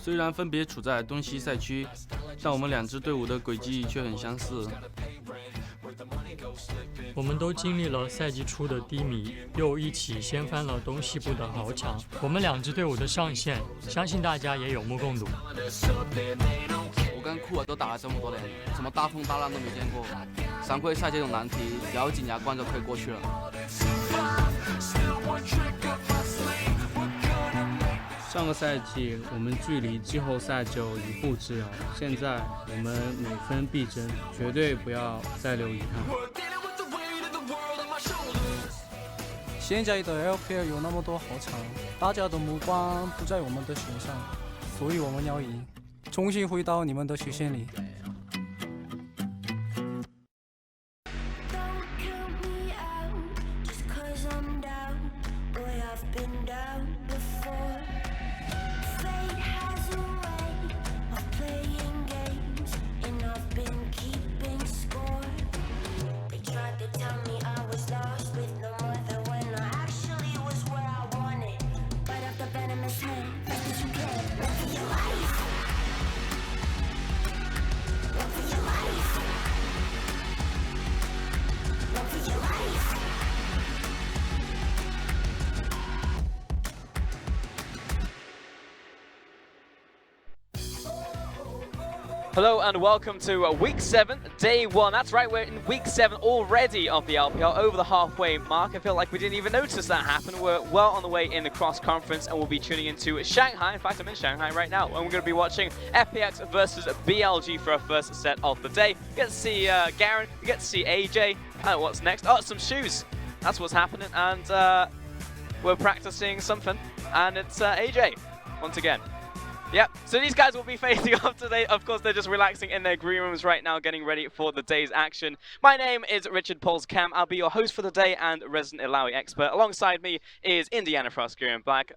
虽然分别处在东西赛区，但我们两支队伍的轨迹却很相似。我们都经历了赛季初的低迷，又一起掀翻了东西部的豪强。我们两支队伍的上限，相信大家也有目共睹。我跟库尔都打了这么多年，什么大风大浪都没见过，常规赛这种难题，咬紧牙关就可以过去了。上个赛季我们距离季后赛只有一步之遥，现在我们每分必争，绝对不要再留遗憾。现在的 LPL 有那么多豪强，大家的目光不在我们的身上，所以我们要赢，重新回到你们的视线里。Hello and welcome to Week 7, Day 1. That's right, we're in Week 7 already of the LPL, over the halfway mark. I feel like we didn't even notice that happen. We're well on the way in the cross-conference and we'll be tuning into Shanghai. In fact, I'm in Shanghai right now and we're going to be watching FPX versus BLG for our first set of the day. We get to see Garen, we get to see AJ, and what's next? Oh, some shoes. That's what's happening, and we're practicing something, and it's AJ, once again. Yep, so these guys will be facing off today. Of course, they're just relaxing in their green rooms right now, getting ready for the day's action. My name is Richard Polscam. I'll be your host for the day and resident Illaoi expert. Alongside me is Indiana Frostgear Black,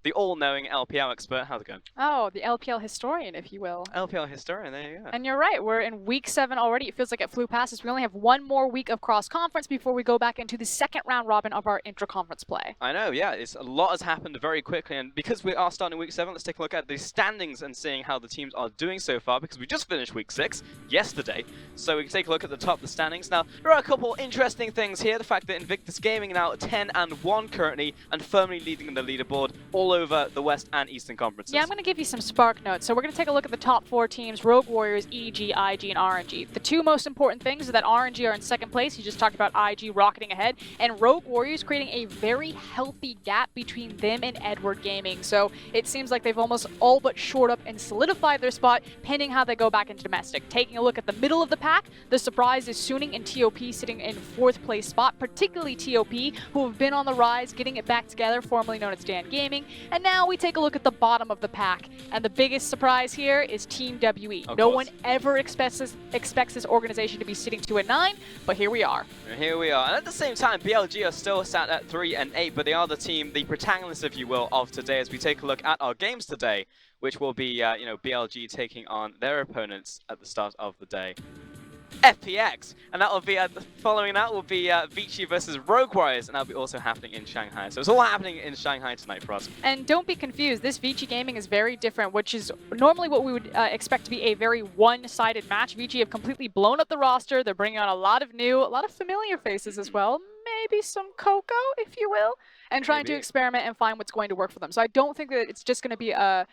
the all-knowing LPL expert. How's it going? Oh, the LPL historian, if you will. LPL historian, there you go. And you're right, we're in week 7 already. It feels like it flew past us. We only have one more week of cross-conference before we go back into the second round robin of our intra-conference play. I know, yeah, a lot has happened very quickly, and because we are starting week 7, let's take a look at the standings and seeing how the teams are doing so far, because we just finished week 6 yesterday, so we can take a look at the top of the standings. Now, there are a couple interesting things here. The fact that Invictus Gaming now 10-1 currently, and firmly leading the leaderboard all over the West and Eastern conferences. Yeah, I'm going to give you some spark notes. So we're going to take a look at the top 4 teams, Rogue Warriors, EG, IG, and RNG. The two most important things are that RNG are in second place. You just talked about IG rocketing ahead, and Rogue Warriors creating a very healthy gap between them and Edward Gaming. So it seems like they've almost all but shored up and solidified their spot, pending how they go back into domestic. Taking a look at the middle of the pack, the surprise is Suning and TOP sitting in 4th place spot, particularly TOP, who have been on the rise, getting it back together, formerly known as Dan Gaming. And now we take a look at the bottom of the pack, and the biggest surprise here is Team WE. No one ever expects this organization to be sitting 2-9, but here we are. And here we are. And at the same time, BLG are still sat at 3-8, but they are the team, the protagonists, if you will, of today as we take a look at our games today, which will be, BLG taking on their opponents at the start of the day. FPX, and that will be following that will be Vici versus Rogue Warriors, and that'll be also happening in Shanghai. So it's all happening in Shanghai tonight for us. And don't be confused, this Vici Gaming is very different, which is normally what we would expect to be a very one-sided match. Vici have completely blown up the roster. They're bringing on a lot of familiar faces as well. Maybe some Coco, if you will, and trying to experiment and find what's going to work for them. So I don't think that it's just going to be a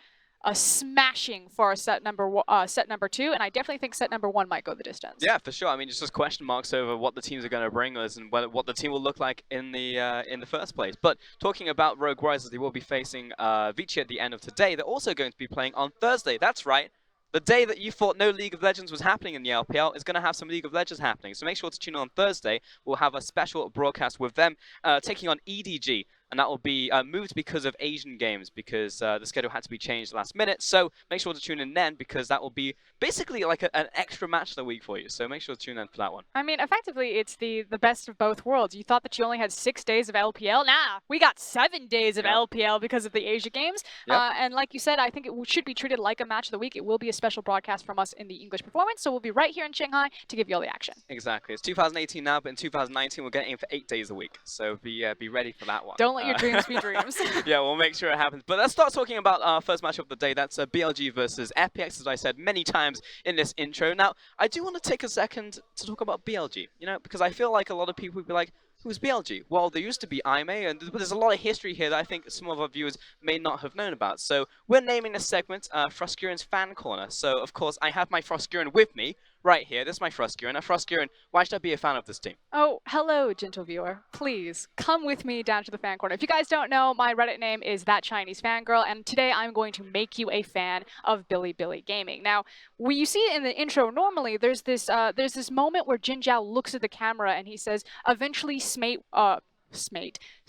smashing for our set number 2, and I definitely think set number 1 might go the distance. Yeah, for sure. I mean, it's just question marks over what the teams are going to bring us and what the team will look like in the first place. But talking about Rogue Warriors, they will be facing Vici at the end of today. They're also going to be playing on Thursday. That's right. The day that you thought no League of Legends was happening in the LPL is going to have some League of Legends happening. So make sure to tune in on Thursday. We'll have a special broadcast with them taking on EDG. And that will be moved because of Asian games, because the schedule had to be changed last minute. So make sure to tune in then, because that will be basically like an extra match of the week for you. So make sure to tune in for that one. I mean, effectively, it's the best of both worlds. You thought that you only had 6 days of LPL. Nah, we got 7 days of LPL because of the Asia games. And like you said, I think it should be treated like a match of the week. It will be a special broadcast from us in the English performance. So we'll be right here in Shanghai to give you all the action. Exactly. It's 2018 now, but in 2019, we're getting in for 8 days a week. So be ready for that one. Don't let your dreams be dreams. Yeah, we'll make sure it happens. But let's start talking about our first match of the day. That's BLG versus FPX, as I said many times in this intro. Now, I do want to take a second to talk about BLG, because I feel like a lot of people would be like, who's BLG? Well, there used to be IME, and there's a lot of history here that I think some of our viewers may not have known about. So we're naming this segment Froskuren's Fan Corner. So, of course, I have my Froskuren with me right here. This is my Froskuren. Now, Froskuren, why should I be a fan of this team? Oh, hello, gentle viewer. Please, come with me down to the fan corner. If you guys don't know, my Reddit name is That Chinese Fangirl, and today I'm going to make you a fan of Bilibili Gaming. Now, when you see it in the intro, normally there's this moment where Jin Zhao looks at the camera and he says, eventually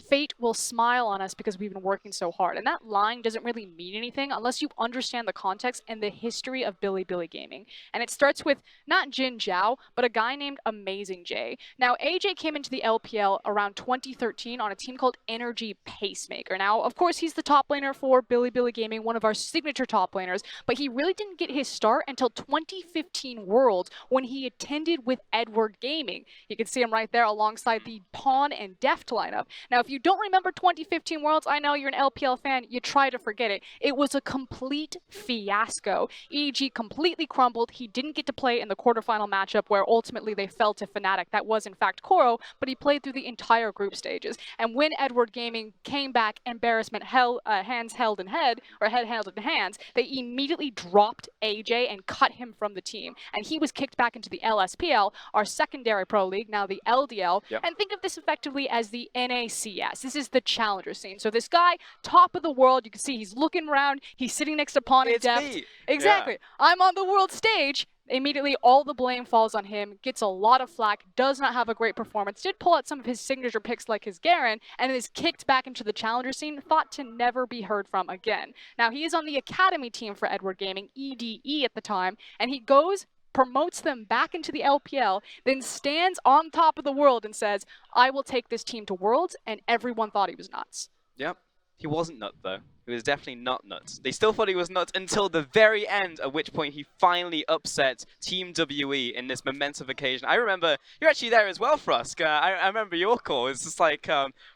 fate will smile on us because we've been working so hard. And that line doesn't really mean anything unless you understand the context and the history of Bilibili Gaming. And it starts with not Jin Zhao, but a guy named Amazing J. Now, AJ came into the LPL around 2013 on a team called Energy Pacemaker. Now, of course, he's the top laner for Bilibili Gaming, one of our signature top laners, but he really didn't get his start until 2015 Worlds when he attended with Edward Gaming. You can see him right there alongside the Pawn and Deft lineup. Now, if you don't remember 2015 Worlds, I know you're an LPL fan, you try to forget it. It was a complete fiasco. EDG completely crumbled. He didn't get to play in the quarterfinal matchup where ultimately they fell to Fnatic. That was in fact Koro, but he played through the entire group stages. And when Edward Gaming came back, embarrassment hands held in head, or head held in hands, they immediately dropped AJ and cut him from the team. And he was kicked back into the LSPL, our secondary pro league, now the LDL. Yep. And think of this effectively as the NACS. This is the challenger scene. So this guy, top of the world, you can see he's looking around, he's sitting next to Pawn and It's Deft. me. Exactly. Yeah. I'm on the world stage. Immediately, all the blame falls on him, gets a lot of flack, does not have a great performance, did pull out some of his signature picks like his Garen, and is kicked back into the challenger scene, thought to never be heard from again. Now, he is on the academy team for Edward Gaming, EDE at the time, and he goes, promotes them back into the LPL, then stands on top of the world and says, I will take this team to Worlds, and everyone thought he was nuts. Yep. He wasn't nuts, though. He was definitely not nuts. They still thought he was nuts until the very end, at which point he finally upset Team WE in this momentous occasion. I remember, you're actually there as well, Frusk. I remember your call. It's just like,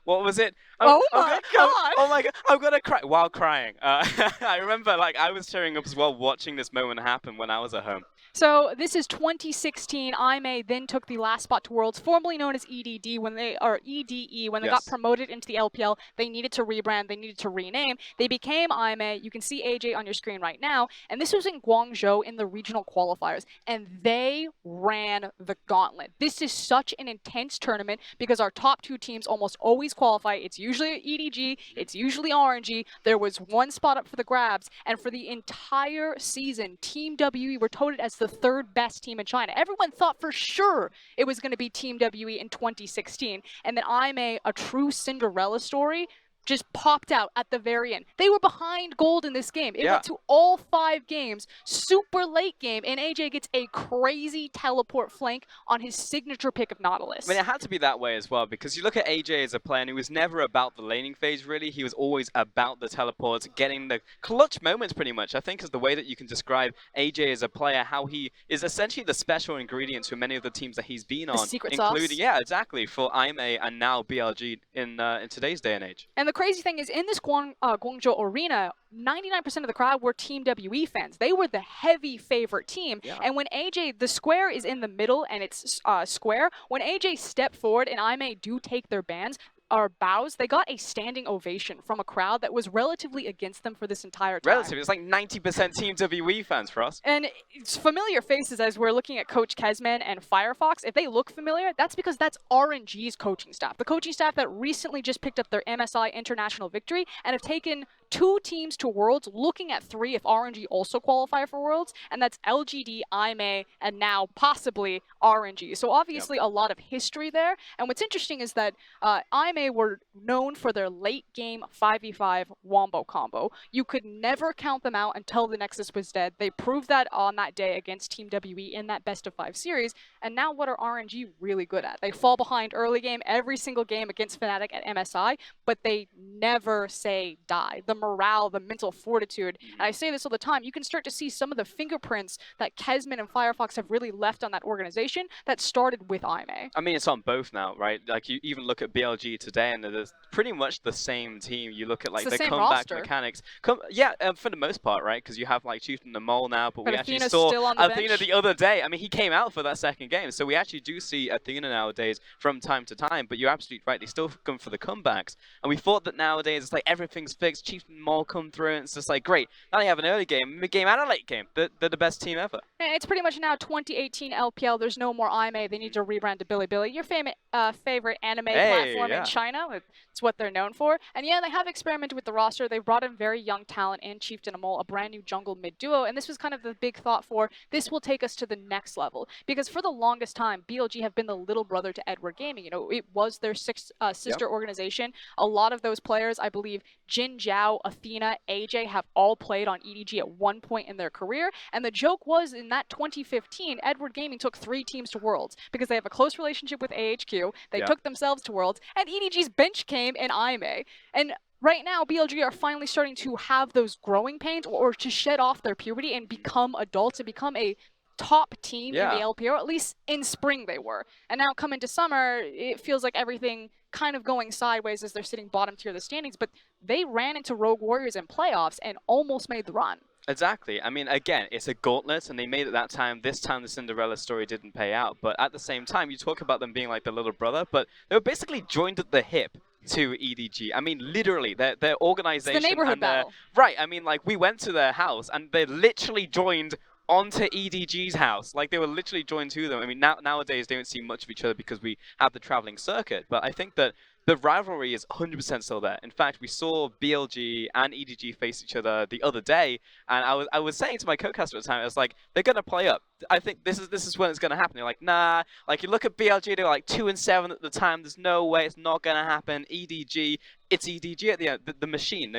what was it? Oh my God! Oh my God, I'm gonna cry while crying. I remember, like, I was tearing up as well watching this moment happen when I was at home. So this is 2016. IME then took the last spot to Worlds, formerly known as EDE, when they got promoted into the LPL. They needed to rebrand. They needed to rename. They became IME. You can see AJ on your screen right now. And this was in Guangzhou in the regional qualifiers. And they ran the gauntlet. This is such an intense tournament because our top two teams almost always qualify. It's usually EDG. It's usually RNG. There was one spot up for the grabs. And for the entire season, Team WE were touted as the third best team in China. Everyone thought for sure it was going to be Team WE in 2016. And then IME, a true Cinderella story, just popped out at the very end. They were behind gold in this game. It went to all 5 games, super late game, and AJ gets a crazy teleport flank on his signature pick of Nautilus. I mean, it had to be that way as well, because you look at AJ as a player, and he was never about the laning phase, really. He was always about the teleports, getting the clutch moments, pretty much. I think is the way that you can describe AJ as a player, how he is essentially the special ingredient to many of the teams that he's been on. The secret including, sauce. Yeah, exactly, for IME and now BLG in today's day and age. And the crazy thing is, in this Guangzhou arena, 99% of the crowd were Team WE fans. They were the heavy favorite team. Yeah. And when AJ, the square is in the middle and it's square, when AJ stepped forward and IME do take their bans, or bows, they got a standing ovation from a crowd that was relatively against them for this entire time. Relatively, it's like 90% Team WE fans for us. And it's familiar faces as we're looking at Coach Kesman and Firefox. If they look familiar, that's because that's RNG's coaching staff. The coaching staff that recently just picked up their MSI International victory and have taken 2 teams to Worlds, looking at 3 if RNG also qualify for Worlds, and that's LGD, IME, and now possibly RNG. So obviously a lot of history there. And what's interesting is that IME were known for their late game 5v5 wombo combo. You could never count them out until the Nexus was dead. They proved that on that day against Team WE in that best of 5 series. And now what are RNG really good at? They fall behind early game every single game against Fnatic at MSI, but they never say die. The the morale, the mental fortitude. And I say this all the time, you can start to see some of the fingerprints that Kesman and Firefox have really left on that organization that started with IMA. I mean, it's on both now, right? Like, you even look at BLG today, and it's pretty much the same team. You look at, like, It's the the same comeback roster. mechanics. For the most part, right? Because you have, like, Chieftain the Mole now, but we actually Athena's saw still on the Athena bench. the other day. I mean, he came out for that second game, so we actually do see Athena nowadays from time to time, but you're absolutely right. They still come for the comebacks. And we thought that nowadays it's like everything's fixed. Chieftain Mole come through, and it's just like, great. Now they have an early game, mid-game, and a late game. They're the best team ever. And it's pretty much now 2018 LPL. There's no more IMA. They need to rebrand to Bilibili, your favorite anime platform in China. It's what they're known for. And yeah, they have experimented with the roster. They've brought in very young talent in Chieftain and Mole, a brand new jungle mid duo. And this was kind of the big thought for this will take us to the next level. Because for the longest time, BLG have been the little brother to Edward Gaming. You know, it was their sister organization. A lot of those players, I believe, Jin Zhao, Athena, AJ have all played on EDG at one point in their career. And the joke was in that 2015, Edward Gaming took 3 teams to Worlds because they have a close relationship with AHQ. They took themselves to Worlds, and EDG's bench came in IMA. And right now, BLG are finally starting to have those growing pains or to shed off their puberty and become adults and become a top team in the LPL, at least in spring they were. And now coming to summer, it feels like everything kind of going sideways as they're sitting bottom tier of the standings, but they ran into Rogue Warriors in playoffs and almost made the run. Exactly. I mean, again, it's a gauntlet, and they made it that time. This time, the Cinderella story didn't pay out. But at the same time, you talk about them being like the little brother, but they were basically joined at the hip to EDG. I mean, literally, their organization. It's the neighborhood battle. Right. I mean, like, we went to their house, and they literally joined onto EDG's house. Like, they were literally joined to them. I mean, nowadays, they don't see much of each other because we have the traveling circuit. But I think that the rivalry is 100% still there. In fact, we saw BLG and EDG face each other the other day, and I was saying to my co-caster at the time, I was like, they're gonna play up. I think this is when it's gonna happen. They're like, nah. Like, you look at BLG, they were like 2-7 at the time. There's no way it's not gonna happen. EDG, it's EDG at the end. The machine,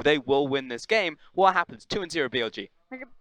they will win this game. What happens? 2-0 BLG.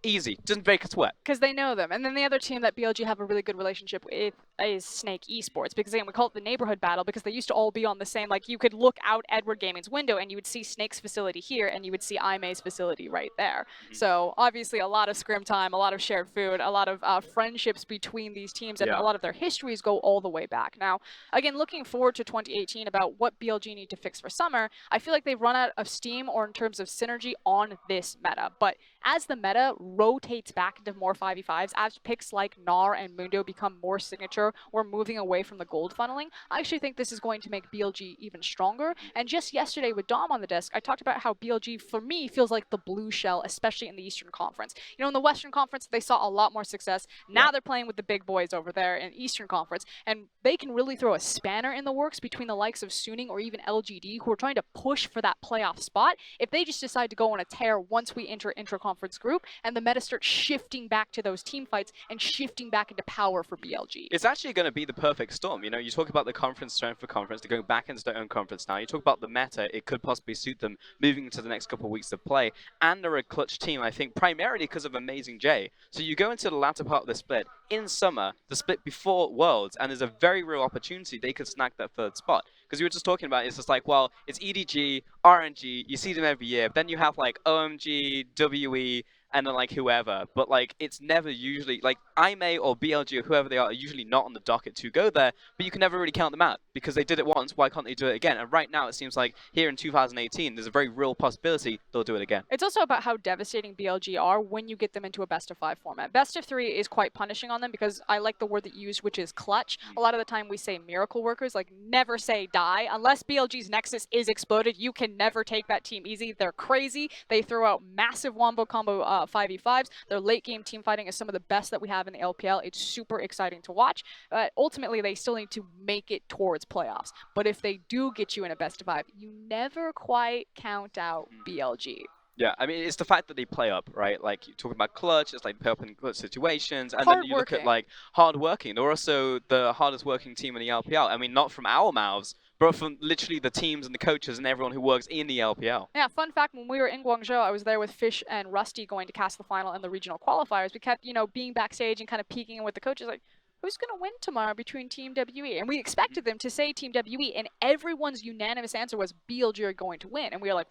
Easy. Doesn't break a sweat. Because they know them. And then the other team that BLG have a really good relationship with is Snake Esports. Because again, we call it the neighborhood battle because they used to all be on the same, like you could look out Edward Gaming's window and you would see Snake's facility here and you would see IMA's facility right there. So obviously a lot of scrim time, a lot of shared food, a lot of friendships between these teams, and a lot of their histories go all the way back. Now, again, looking forward to 2018 about what BLG need to fix for summer, I feel like they've run out of steam or in terms of synergy on this meta. But as the meta rotates back into more 5v5s, as picks like Gnar and Mundo become more signature, we're moving away from the gold funneling. I actually think this is going to make BLG even stronger. And just yesterday with Dom on the desk, I talked about how BLG, for me, feels like the blue shell, especially in the Eastern Conference. You know, in the Western Conference, they saw a lot more success. Now they're playing with the big boys over there in Eastern Conference, and they can really throw a spanner in the works between the likes of Suning or even LGD, who are trying to push for that playoff spot. If they just decide to go on a tear once we enter intra-conference group, and the meta starts shifting back to those team fights and shifting back into power for BLG. It's actually going to be the perfect storm. You know, you talk about the conference strength for conference. They're going back into their own conference now. You talk about the meta. It could possibly suit them moving into the next couple of weeks of play. And they're a clutch team, I think, primarily because of Amazing J. So you go into the latter part of the split in summer, the split before Worlds, and there's a very real opportunity they could snag that third spot. Because you were just talking about, it's just like, well, it's EDG, RNG, you see them every year. But then you have like OMG, WE, and then like whoever, but like it's never usually like IMA or BLG or whoever they are usually not on the docket to go there, but you can never really count them out because they did it once. Why can't they do it again? And right now it seems like here in 2018 there's a very real possibility they'll do it again. It's also about how devastating BLG are when you get them into a best of 5 format. Best of 3 is quite punishing on them because I like the word that you used, which is clutch. A lot of the time we say miracle workers, like never say die. Unless BLG's Nexus is exploded, you can never take that team easy. They're crazy. They throw out massive wombo combo 5v5s. Their late game team fighting is some of the best that we have in the LPL. It's super exciting to watch. But ultimately, they still need to make it towards playoffs. But if they do get you in a best of 5, you never quite count out BLG. Yeah, I mean, it's the fact that they play up, right? Like, you're talking about clutch, it's like play up in clutch situations, and then you look at, like, hard-working. They're also the hardest-working team in the LPL. I mean, not from our mouths, but from literally the teams and the coaches and everyone who works in the LPL. Yeah, fun fact, when we were in Guangzhou, I was there with Fish and Rusty going to cast the final and the regional qualifiers. We kept, you know, being backstage and kind of peeking in with the coaches, like, who's going to win tomorrow between Team WE? And we expected them to say Team WE, and everyone's unanimous answer was BLG are going to win. And we were like,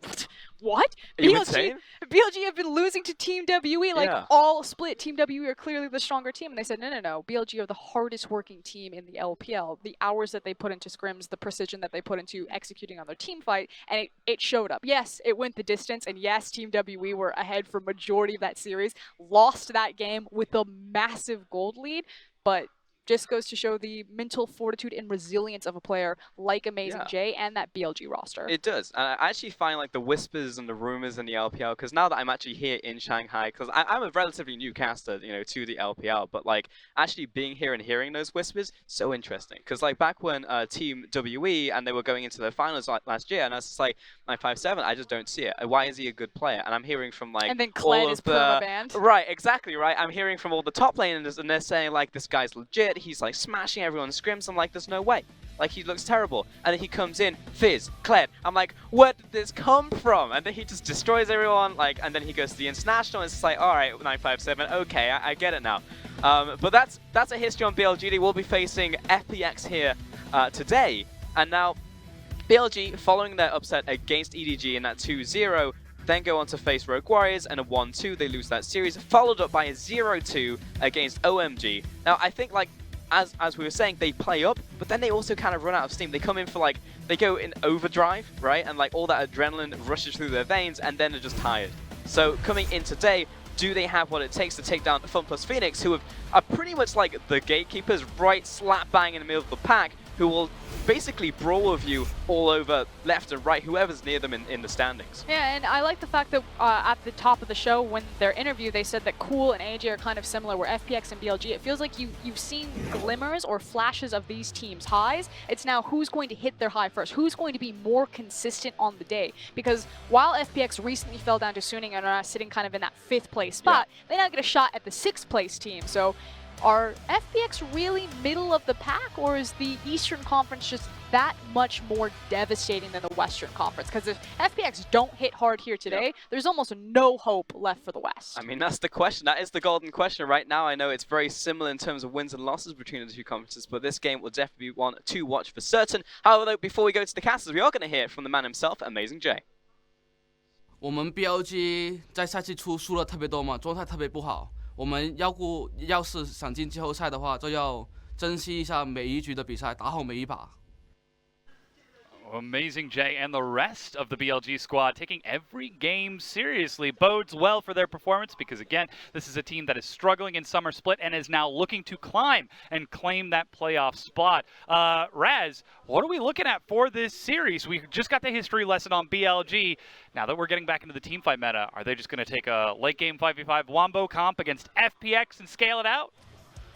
what? Are you BLG, insane? BLG have been losing to Team WE, like Yeah. all split. Team WE are clearly the stronger team. And they said, no. BLG are the hardest working team in the LPL. The hours that they put into scrims, the precision that they put into executing on their team fight, and it showed up. Yes, it went the distance, and yes, Team WE were ahead for majority of that series, lost that game with a massive gold lead, but just goes to show the mental fortitude and resilience of a player like Amazing J and that BLG roster. It does. And I actually find like the whispers and the rumors in the LPL, because now that I'm actually here in Shanghai, because I'm a relatively new caster, you know, to the LPL, but like actually being here and hearing those whispers, so interesting. Because like back when Team WE and they were going into the finals last year, and I was just like, 957, I just don't see it. Why is he a good player? And I'm hearing from like and then all Kled of is the perma-banned. right, exactly right. I'm hearing from all the top laners, and they're saying like this guy's legit. He's like smashing everyone in scrims. I'm like, there's no way. Like he looks terrible. And then he comes in, Fizz, Kled. I'm like, where did this come from? And then he just destroys everyone. Like, and then he goes to the international. And it's just like, all right, 957. Okay, I get it now. But that's a history on BLG. They will be facing FPX here today. And now BLG, following their upset against EDG in that 2-0, then go on to face Rogue Warriors, and a 1-2, they lose that series, followed up by a 0-2 against OMG. Now, I think, like, as we were saying, they play up, but then they also kind of run out of steam. They come in for, like, they go in overdrive, right? And, like, all that adrenaline rushes through their veins, and then they're just tired. So, coming in today, do they have what it takes to take down FunPlus Phoenix, who are pretty much like the gatekeepers, right slap bang in the middle of the pack, who will basically brawl with you all over left and right, whoever's near them in the standings. Yeah, and I like the fact that at the top of the show, when their interview, they said that Cool and AJ are kind of similar, where FPX and BLG, it feels like you've seen glimmers or flashes of these teams' highs. It's now who's going to hit their high first, who's going to be more consistent on the day. Because while FPX recently fell down to Suning and are sitting kind of in that 5th place spot, they now get a shot at the 6th place team. So are FPX really middle of the pack, or is the Eastern Conference just that much more devastating than the Western Conference? Because if FPX don't hit hard here today, there's almost no hope left for the West. I mean, that's the question. That is the golden question right now. I know it's very similar in terms of wins and losses between the two conferences, but this game will definitely be one to watch for certain. However, though, before we go to the casters, we are going to hear from the man himself, Amazing J. 我们 BLG 在赛季初输了特别多嘛，状态特别不好。我们要是想进季后赛的话，就要珍惜一下每一局的比赛，打好每一把。 Amazing J and the rest of the BLG squad taking every game seriously bodes well for their performance, because again, this is a team that is struggling in summer split and is now looking to climb and claim that playoff spot. Raz, what are we looking at for this series? We just got the history lesson on BLG. Now that we're getting back into the teamfight meta, are they just going to take a late game 5v5 Wombo comp against FPX and scale it out?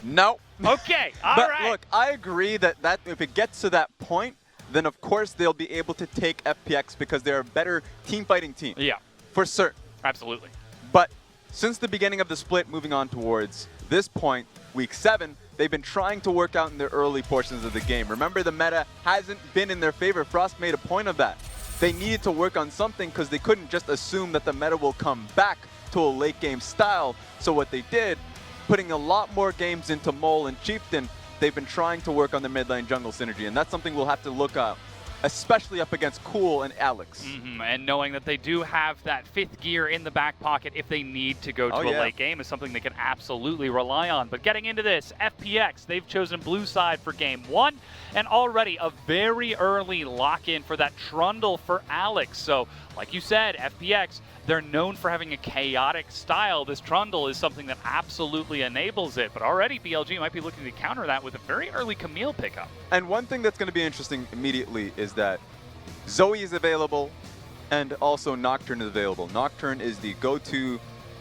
No. Okay, all but right. Look, I agree that if it gets to that point, then of course they'll be able to take FPX because they're a better team fighting team. Yeah. For certain. Absolutely. But since the beginning of the split, moving on towards this point, week 7, they've been trying to work out in the early portions of the game. Remember, the meta hasn't been in their favor. Frost made a point of that. They needed to work on something because they couldn't just assume that the meta will come back to a late game style. So what they did, putting a lot more games into Mole and Chieftain, they've been trying to work on the mid lane jungle synergy, and that's something we'll have to look at, especially up against Cool and Alex. And knowing that they do have that 5th gear in the back pocket if they need to go to a late game is something they can absolutely rely on. But getting into this, FPX, they've chosen blue side for game 1, and already a very early lock-in for that Trundle for Alex. So, like you said, FPX, they're known for having a chaotic style. This Trundle is something that absolutely enables it, but already BLG might be looking to counter that with a very early Camille pickup. And one thing that's going to be interesting immediately is that Zoe is available and also Nocturne is available. Nocturne is the go-to,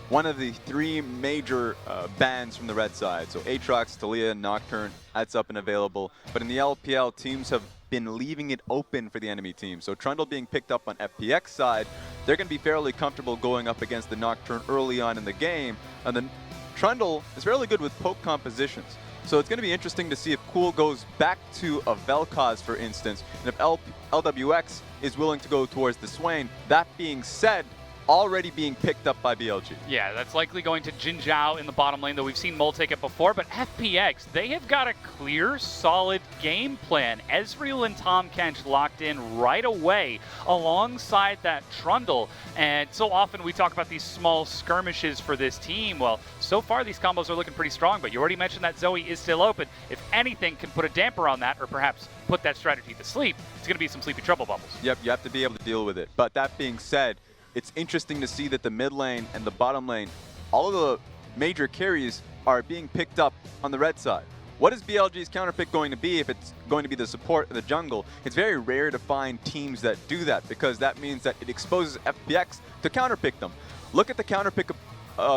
one of the 3 major bans from the red side. So Aatrox, Taliyah, Nocturne, that's up and available. But in the LPL, teams have been leaving it open for the enemy team. So Trundle being picked up on FPX side, they're going to be fairly comfortable going up against the Nocturne early on in the game. And then Trundle is fairly good with poke compositions. So it's going to be interesting to see if Cool goes back to a Vel'Koz, for instance, and if LWX is willing to go towards the Swain. That being said, already being picked up by BLG. Yeah, that's likely going to Jin Zhao in the bottom lane, though we've seen Mole take it before. But FPX, they have got a clear, solid game plan. Ezreal and Tahm Kench locked in right away alongside that Trundle. And so often we talk about these small skirmishes for this team. Well, so far these combos are looking pretty strong, but you already mentioned that Zoe is still open. If anything can put a damper on that, or perhaps put that strategy to sleep, it's going to be some Sleepy Trouble bubbles. Yep, you have to be able to deal with it. But that being said, it's interesting to see that the mid lane and the bottom lane, all of the major carries are being picked up on the red side. What is BLG's counterpick going to be if it's going to be the support of the jungle? It's very rare to find teams that do that because that means that it exposes FPX to counterpick them. Look at the counterpick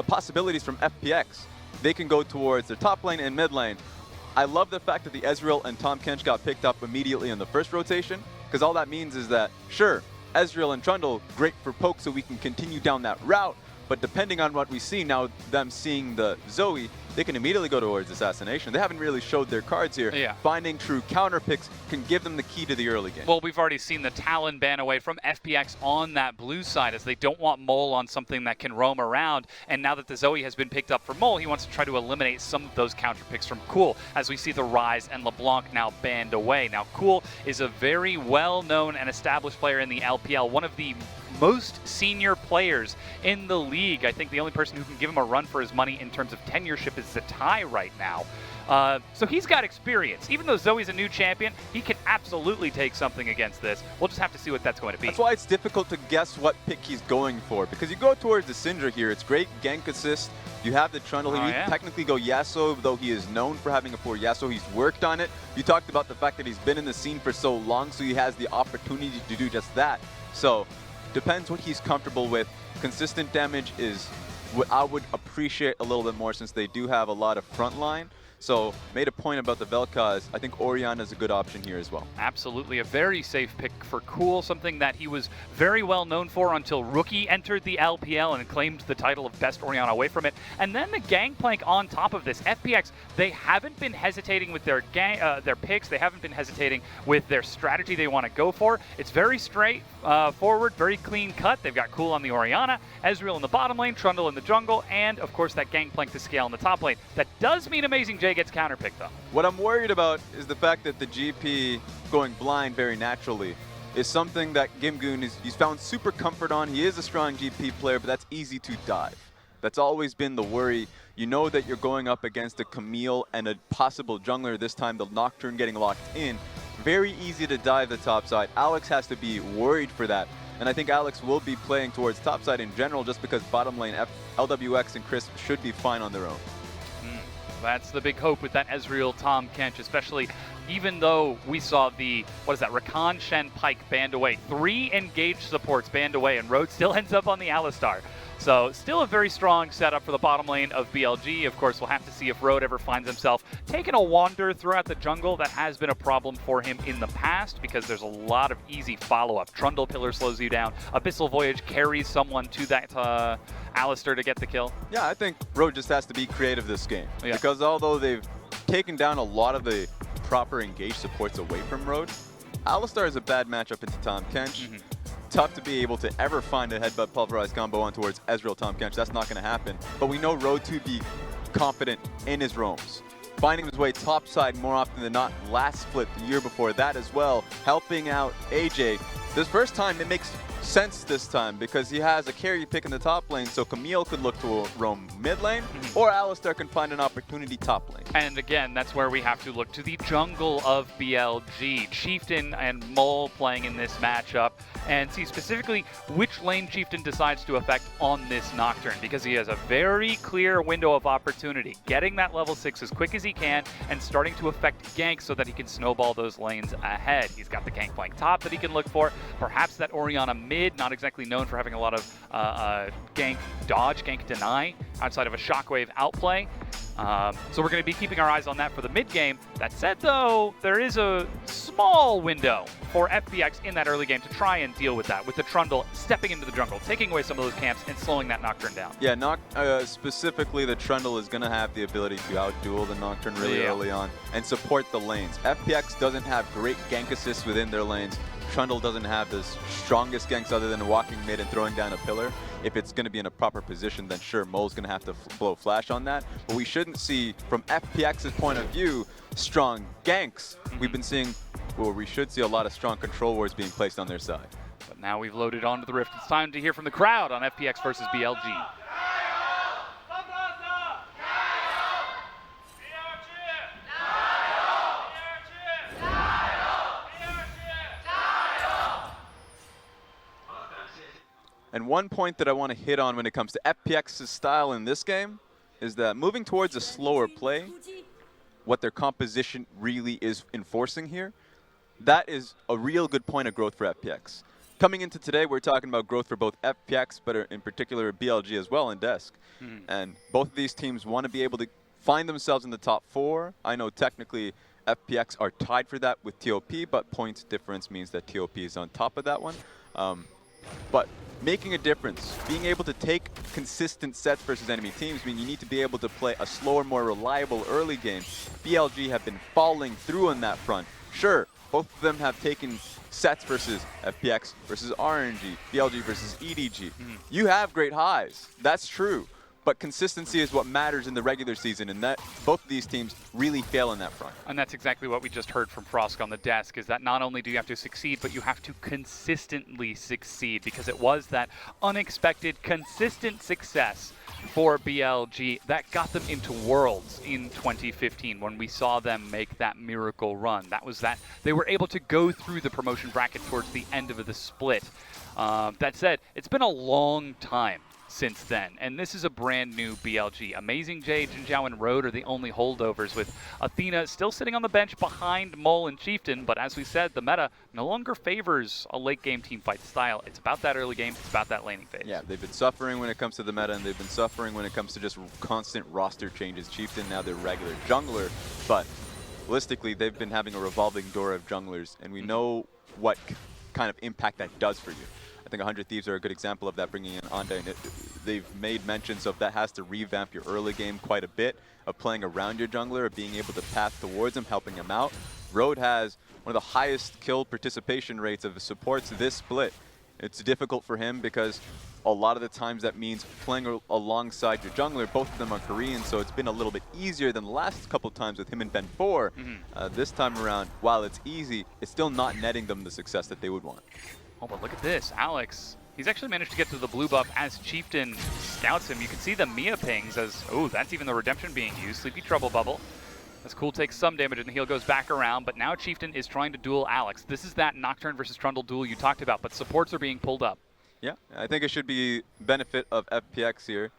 possibilities from FPX. They can go towards their top lane and mid lane. I love the fact that the Ezreal and Tahm Kench got picked up immediately in the first rotation because all that means is that, sure, Ezreal and Trundle, great for poke so we can continue down that route, but depending on what we see now, them seeing the Zoe, they can immediately go towards assassination. They haven't really showed their cards here. Yeah. Finding true counter picks can give them the key to the early game. Well, we've already seen the Talon ban away from FPX on that blue side as they don't want Mole on something that can roam around. And now that the Zoe has been picked up for Mole, he wants to try to eliminate some of those counter picks from Cool as we see the Rise and LeBlanc now banned away. Now, Cool is a very well-known and established player in the LPL, one of the most senior players in the league. I think the only person who can give him a run for his money in terms of tenureship is Zatai right now. So he's got experience. Even though Zoe's a new champion, he can absolutely take something against this. We'll just have to see what that's going to be. That's why it's difficult to guess what pick he's going for, because you go towards the Syndra here. It's great gank assist. You have the Trundle. You can technically go Yasuo, though he is known for having a poor Yasuo. He's worked on it. You talked about the fact that he's been in the scene for so long, so he has the opportunity to do just that. So depends what he's comfortable with. Consistent damage is what I would appreciate a little bit more since they do have a lot of front line. So made a point about the Vel'Koz. I think Orianna is a good option here as well. Absolutely a very safe pick for Cool, something that he was very well known for until Rookie entered the LPL and claimed the title of best Orianna away from it. And then the Gangplank on top of this. FPX, they haven't been hesitating with their picks. They haven't been hesitating with their strategy they want to go for. It's very straight forward, very clean cut. They've got Cool on the Orianna, Ezreal in the bottom lane, Trundle in the jungle, and of course that Gangplank to scale in the top lane. That does mean Amazing J gets counterpicked though. What I'm worried about is the fact that the GP going blind very naturally is something that Gimgoon he's found super comfort on. He is a strong GP player, but that's easy to dive. That's always been the worry. You know that you're going up against a Camille and a possible jungler, this time the Nocturne getting locked in. Very easy to dive the top side. Alex has to be worried for that. And I think Alex will be playing towards top side in general just because bottom lane LWX and Chris should be fine on their own. That's the big hope with that Ezreal Tahm Kench, especially even though we saw the, Rakan, Shen, Pyke banned away. 3 engaged supports banned away, and Road still ends up on the Alistar. So still a very strong setup for the bottom lane of BLG. Of course, we'll have to see if Road ever finds himself taking a wander throughout the jungle. That has been a problem for him in the past because there's a lot of easy follow-up. Trundle Pillar slows you down. Abyssal Voyage carries someone to that Alistar to get the kill. Yeah, I think Road just has to be creative this game. Yeah. Because although they've taken down a lot of the proper engaged supports away from Road, Alistar is a bad matchup into Tahm Kench. Tough to be able to ever find a headbutt pulverized combo on towards Ezreal Tahm Kench. That's not going to happen. But we know Road to be confident in his roams. Finding his way topside more often than not. Last split the year before that as well. Helping out AJ. This first time it makes sense this time because he has a carry pick in the top lane, so Camille could look to roam mid lane, or Alistar can find an opportunity top lane. And again, that's where we have to look to the jungle of BLG. Chieftain and Mole playing in this matchup, and see specifically which lane Chieftain decides to affect on this Nocturne, because he has a very clear window of opportunity, getting that level 6 as quick as he can and starting to affect ganks so that he can snowball those lanes ahead. He's got the Gangplank top that he can look for, perhaps that Orianna mid, not exactly known for having a lot of gank dodge, gank deny, outside of a Shockwave outplay. So we're going to be keeping our eyes on that for the mid game. That said, though, there is a small window for FPX in that early game to try and deal with that, with the Trundle stepping into the jungle, taking away some of those camps and slowing that Nocturne down. Yeah, specifically the Trundle is going to have the ability to outduel the Nocturne really early on and support the lanes. FPX doesn't have great gank assists within their lanes. Trundle doesn't have the strongest ganks other than walking mid and throwing down a pillar. If it's going to be in a proper position, then sure, Mole's going to have to blow flash on that. But we shouldn't see, from FPX's point of view, strong ganks. We've been seeing, well, we should see a lot of strong control wards being placed on their side. But now we've loaded onto the Rift. It's time to hear from the crowd on FPX versus BLG. And one point that I want to hit on when it comes to FPX's style in this game is that moving towards a slower play, what their composition really is enforcing here, that is a real good point of growth for FPX. Coming into today, we're talking about growth for both FPX, but in particular BLG as well, and Desk. And both of these teams want to be able to find themselves in the top 4. I know technically FPX are tied for that with TOP, but points difference means that TOP is on top of that one. But making a difference, being able to take consistent sets versus enemy teams mean you need to be able to play a slower, more reliable early game. BLG have been falling through on that front. Sure, both of them have taken sets versus FPX versus RNG, BLG versus EDG. You have great highs, that's true. But consistency is what matters in the regular season, and that both of these teams really fail on that front. And that's exactly what we just heard from Frosk on the desk, is that not only do you have to succeed, but you have to consistently succeed, because it was that unexpected, consistent success for BLG that got them into Worlds in 2015 when we saw them make that miracle run. That was that they were able to go through the promotion bracket towards the end of the split. That said, it's been a long time since then, and this is a brand new BLG. Amazing J, Jinzhao, and Road are the only holdovers, with Athena still sitting on the bench behind Mole and Chieftain. But as we said, the meta no longer favors a late game team fight style. It's about that early game, it's about that laning phase. Yeah, they've been suffering when it comes to the meta, and they've been suffering when it comes to just constant roster changes. Chieftain, now they're regular jungler, but realistically, they've been having a revolving door of junglers, and we know what kind of impact that does for you. I think 100 Thieves are a good example of that, bringing in Anda, and they've made mentions of that has to revamp your early game quite a bit, of playing around your jungler, of being able to path towards him, helping him out. Road has one of the highest kill participation rates of the supports this split. It's difficult for him because a lot of the times that means playing alongside your jungler. Both of them are Korean, so it's been a little bit easier than the last couple of times with him and Ben 4. This time around, while it's easy, it's still not netting them the success that they would want. Oh, but look at this, Alex. He's actually managed to get to the blue buff as Chieftain scouts him. You can see the Mia pings as, oh, that's even the redemption being used. Sleepy Trouble Bubble. As Cool takes some damage and the heal goes back around, but now Chieftain is trying to duel Alex. This is that Nocturne versus Trundle duel you talked about, but supports are being pulled up. Yeah, I think it should be benefit of FPX here.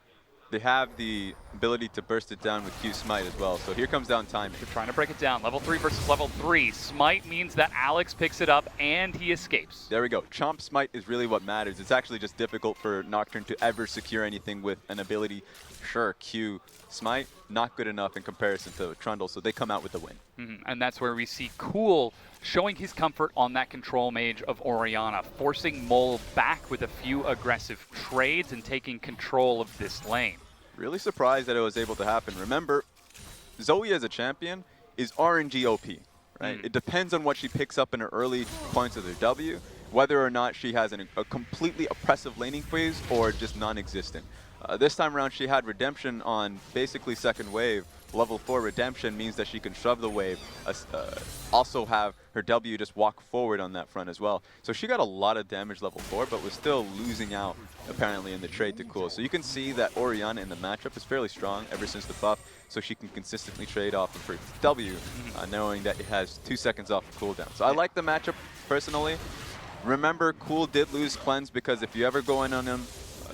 They have the ability to burst it down with Q Smite as well, so here comes down timing. They're trying to break it down. Level 3 versus level 3. Smite means that Alex picks it up and he escapes. There we go. Chomp Smite is really what matters. It's actually just difficult for Nocturne to ever secure anything with an ability. Sure, Q Smite, not good enough in comparison to Trundle, so they come out with the win. And that's where we see Cool showing his comfort on that control mage of Orianna, forcing Mole back with a few aggressive trades and taking control of this lane. Really surprised that it was able to happen. Remember, Zoe as a champion is RNG OP, right? It depends on what she picks up in her early points of their W, whether or not she has a completely oppressive laning phase or just non-existent. This time around, she had Redemption on basically second wave. Level 4 Redemption means that she can shove the wave, also have her W just walk forward on that front as well. So she got a lot of damage level 4, but was still losing out apparently in the trade to Cool. So you can see that Orianna in the matchup is fairly strong ever since the buff, so she can consistently trade off of her W, knowing that it has 2 seconds off of cooldown. So I like the matchup personally. Remember, Cool did lose Cleanse because if you ever go in on him,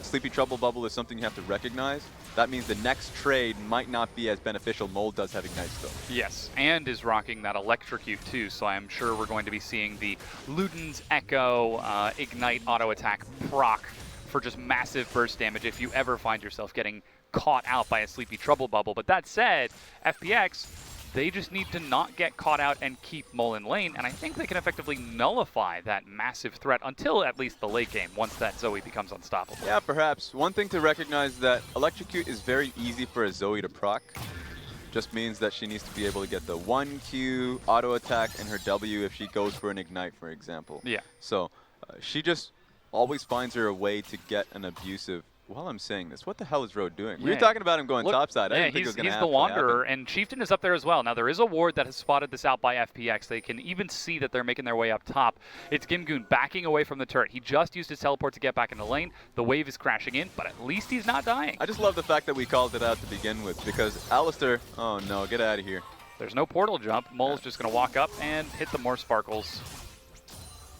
Sleepy Trouble Bubble is something you have to recognize. That means the next trade might not be as beneficial. Mole does have Ignite still. Yes, and is rocking that Electrocute too, so I'm sure we're going to be seeing the Luden's Echo Ignite auto attack proc for just massive burst damage if you ever find yourself getting caught out by a Sleepy Trouble Bubble. But that said, FPX, they just need to not get caught out and keep Mole in lane, and I think they can effectively nullify that massive threat until at least the late game, once that Zoe becomes unstoppable. Yeah, perhaps. One thing to recognize that Electrocute is very easy for a Zoe to proc. just means that she needs to be able to get the 1Q auto attack and her W if she goes for an ignite, for example. Yeah. So she just always finds her a way to get an abusive. While I'm saying this, what the hell is Road doing? We were talking about him going topside. I didn't think it was going to happen. He's the Wanderer, and Chieftain is up there as well. Now, there is a ward that has spotted this out by FPX. They can even see that they're making their way up top. It's Gimgoon backing away from the turret. He just used his teleport to get back in the lane. The wave is crashing in, but at least he's not dying. I just love the fact that we called it out to begin with, because Alistar, oh no, get out of here. There's no portal jump. Mole's just going to walk up and hit the more sparkles.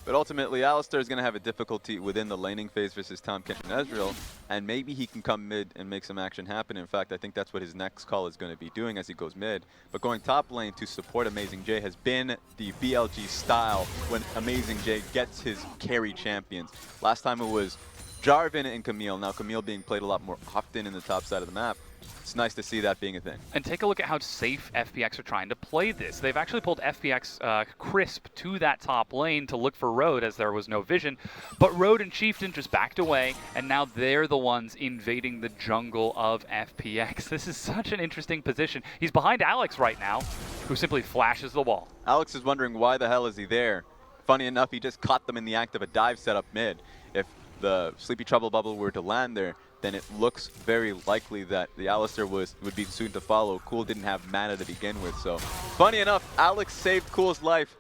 But ultimately, Alistar is going to have a difficulty within the laning phase versus Tahm Kench and Ezreal, and maybe he can come mid and make some action happen. In fact, I think that's what his next call is going to be doing as he goes mid. But going top lane to support Amazing J has been the BLG style when Amazing J gets his carry champions. Last time it was Jarvan and Camille. Now Camille being played a lot more often in the top side of the map. It's nice to see that being a thing. And take a look at how safe FPX are trying to play this. They've actually pulled FPX Crisp to that top lane to look for Road as there was no vision. But Road and Chieftain just backed away, and now they're the ones invading the jungle of FPX. This is such an interesting position. He's behind Alex right now, who simply flashes the wall. Alex is wondering why the hell is he there. Funny enough, he just caught them in the act of a dive setup mid. If the Sleepy Trouble Bubble were to land there, then it looks very likely that the Alistar would be soon to follow. Cool didn't have mana to begin with, so funny enough, Alex saved Cool's life.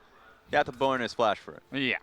He had to burn his flash for it. Yeah.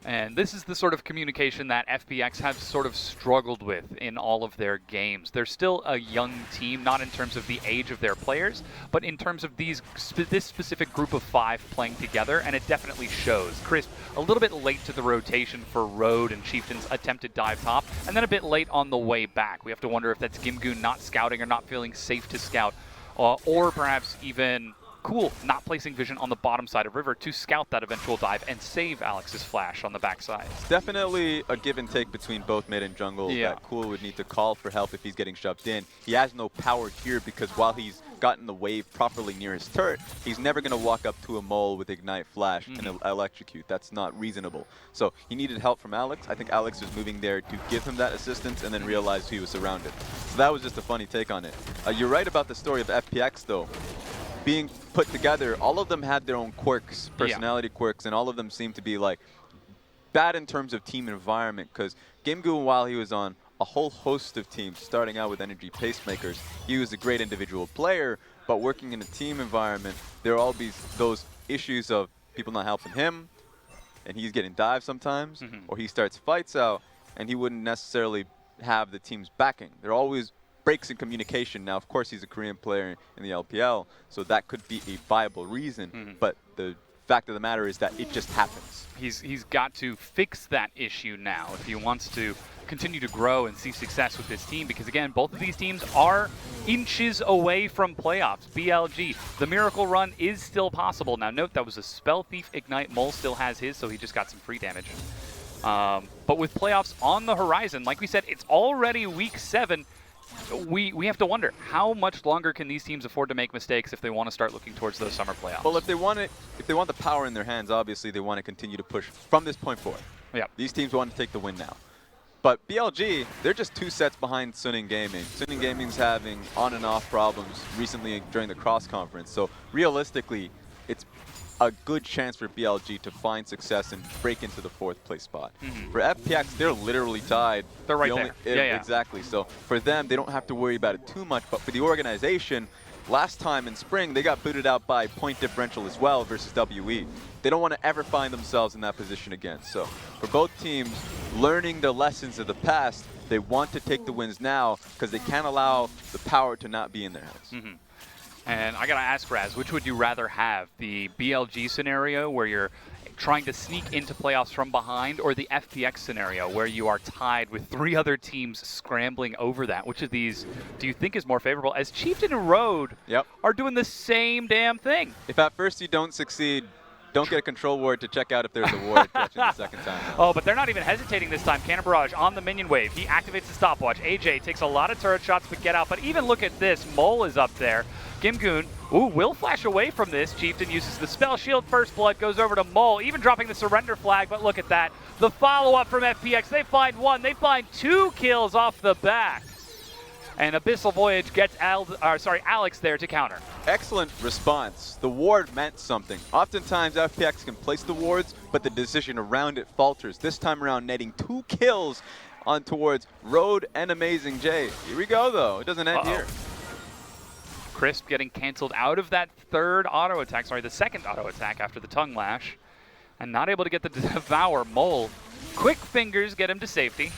And this is the sort of communication that FPX have sort of struggled with in all of their games. They're still a young team, not in terms of the age of their players, but in terms of this specific group of 5 playing together, and it definitely shows. Crisp, a little bit late to the rotation for Road and Chieftain's attempted dive top, and then a bit late on the way back. We have to wonder if that's Gimgoon not scouting or not feeling safe to scout, or perhaps even Cool not placing vision on the bottom side of River to scout that eventual dive and save Alex's flash on the backside. It's definitely a give and take between both mid and jungle. Yeah. That Cool would need to call for help if he's getting shoved in. He has no power here because while he's gotten the wave properly near his turret, he's never going to walk up to a mole with Ignite Flash and electrocute. That's not reasonable. So he needed help from Alex. I think Alex was moving there to give him that assistance and then realized he was surrounded. So that was just a funny take on it. You're right about the story of FPX though. Being put together, all of them had their own quirks, personality quirks, and all of them seemed to be like bad in terms of team environment, because Gimgoon, while he was on a whole host of teams, starting out with Energy Pacemakers, he was a great individual player, but working in a team environment, there are all those issues of people not helping him, and he's getting dived sometimes, or he starts fights out, and he wouldn't necessarily have the team's backing. There are always breaks in communication. Now, of course, he's a Korean player in the LPL, so that could be a viable reason, but the fact of the matter is that it just happens. He's got to fix that issue now if he wants to continue to grow and see success with his team, because again, both of these teams are inches away from playoffs. BLG, the miracle run is still possible. Now note that was a Spell Thief Ignite. Mole still has his, so he just got some free damage. But with playoffs on the horizon, like we said, it's already week 7. We have to wonder, how much longer can these teams afford to make mistakes if they want to start looking towards those summer playoffs? Well, if they want the power in their hands, obviously they want to continue to push from this point forward. Yeah. These teams want to take the win now. But BLG, they're just 2 sets behind Suning Gaming. Suning Gaming's having on and off problems recently during the cross conference. So realistically, it's a good chance for BLG to find success and break into the 4th place spot. For FPX, they're literally tied. They're right there. Yeah. Exactly. So for them, they don't have to worry about it too much. But for the organization, last time in spring, they got booted out by point differential as well versus WE. They don't want to ever find themselves in that position again. So for both teams, learning the lessons of the past, they want to take the wins now because they can't allow the power to not be in their hands. And I gotta ask, Raz, which would you rather have? The BLG scenario where you're trying to sneak into playoffs from behind, or the FPX scenario where you are tied with 3 other teams scrambling over that? Which of these do you think is more favorable, as Chieftain and Road are doing the same damn thing? If at first you don't succeed, don't get a control ward to check out if there's a ward catching the second time. Oh, but they're not even hesitating this time. Cannon Barrage on the minion wave. He activates the stopwatch. AJ takes a lot of turret shots but get out. But even look at this. Mole is up there. Gimgoon, will flash away from this. Chieftain uses the spell shield. First blood goes over to Mole, even dropping the surrender flag. But look at that. The follow-up from FPX. They find 1. They find 2 kills off the back. And Abyssal Voyage gets Alex there to counter. Excellent response. The ward meant something. Oftentimes FPX can place the wards, but the decision around it falters. This time around netting 2 kills on towards Road and Amazing J. Here we go though, it doesn't end here. Crisp getting canceled out of that the second auto attack after the tongue lash. And not able to get the Devour. Mole, quick fingers get him to safety.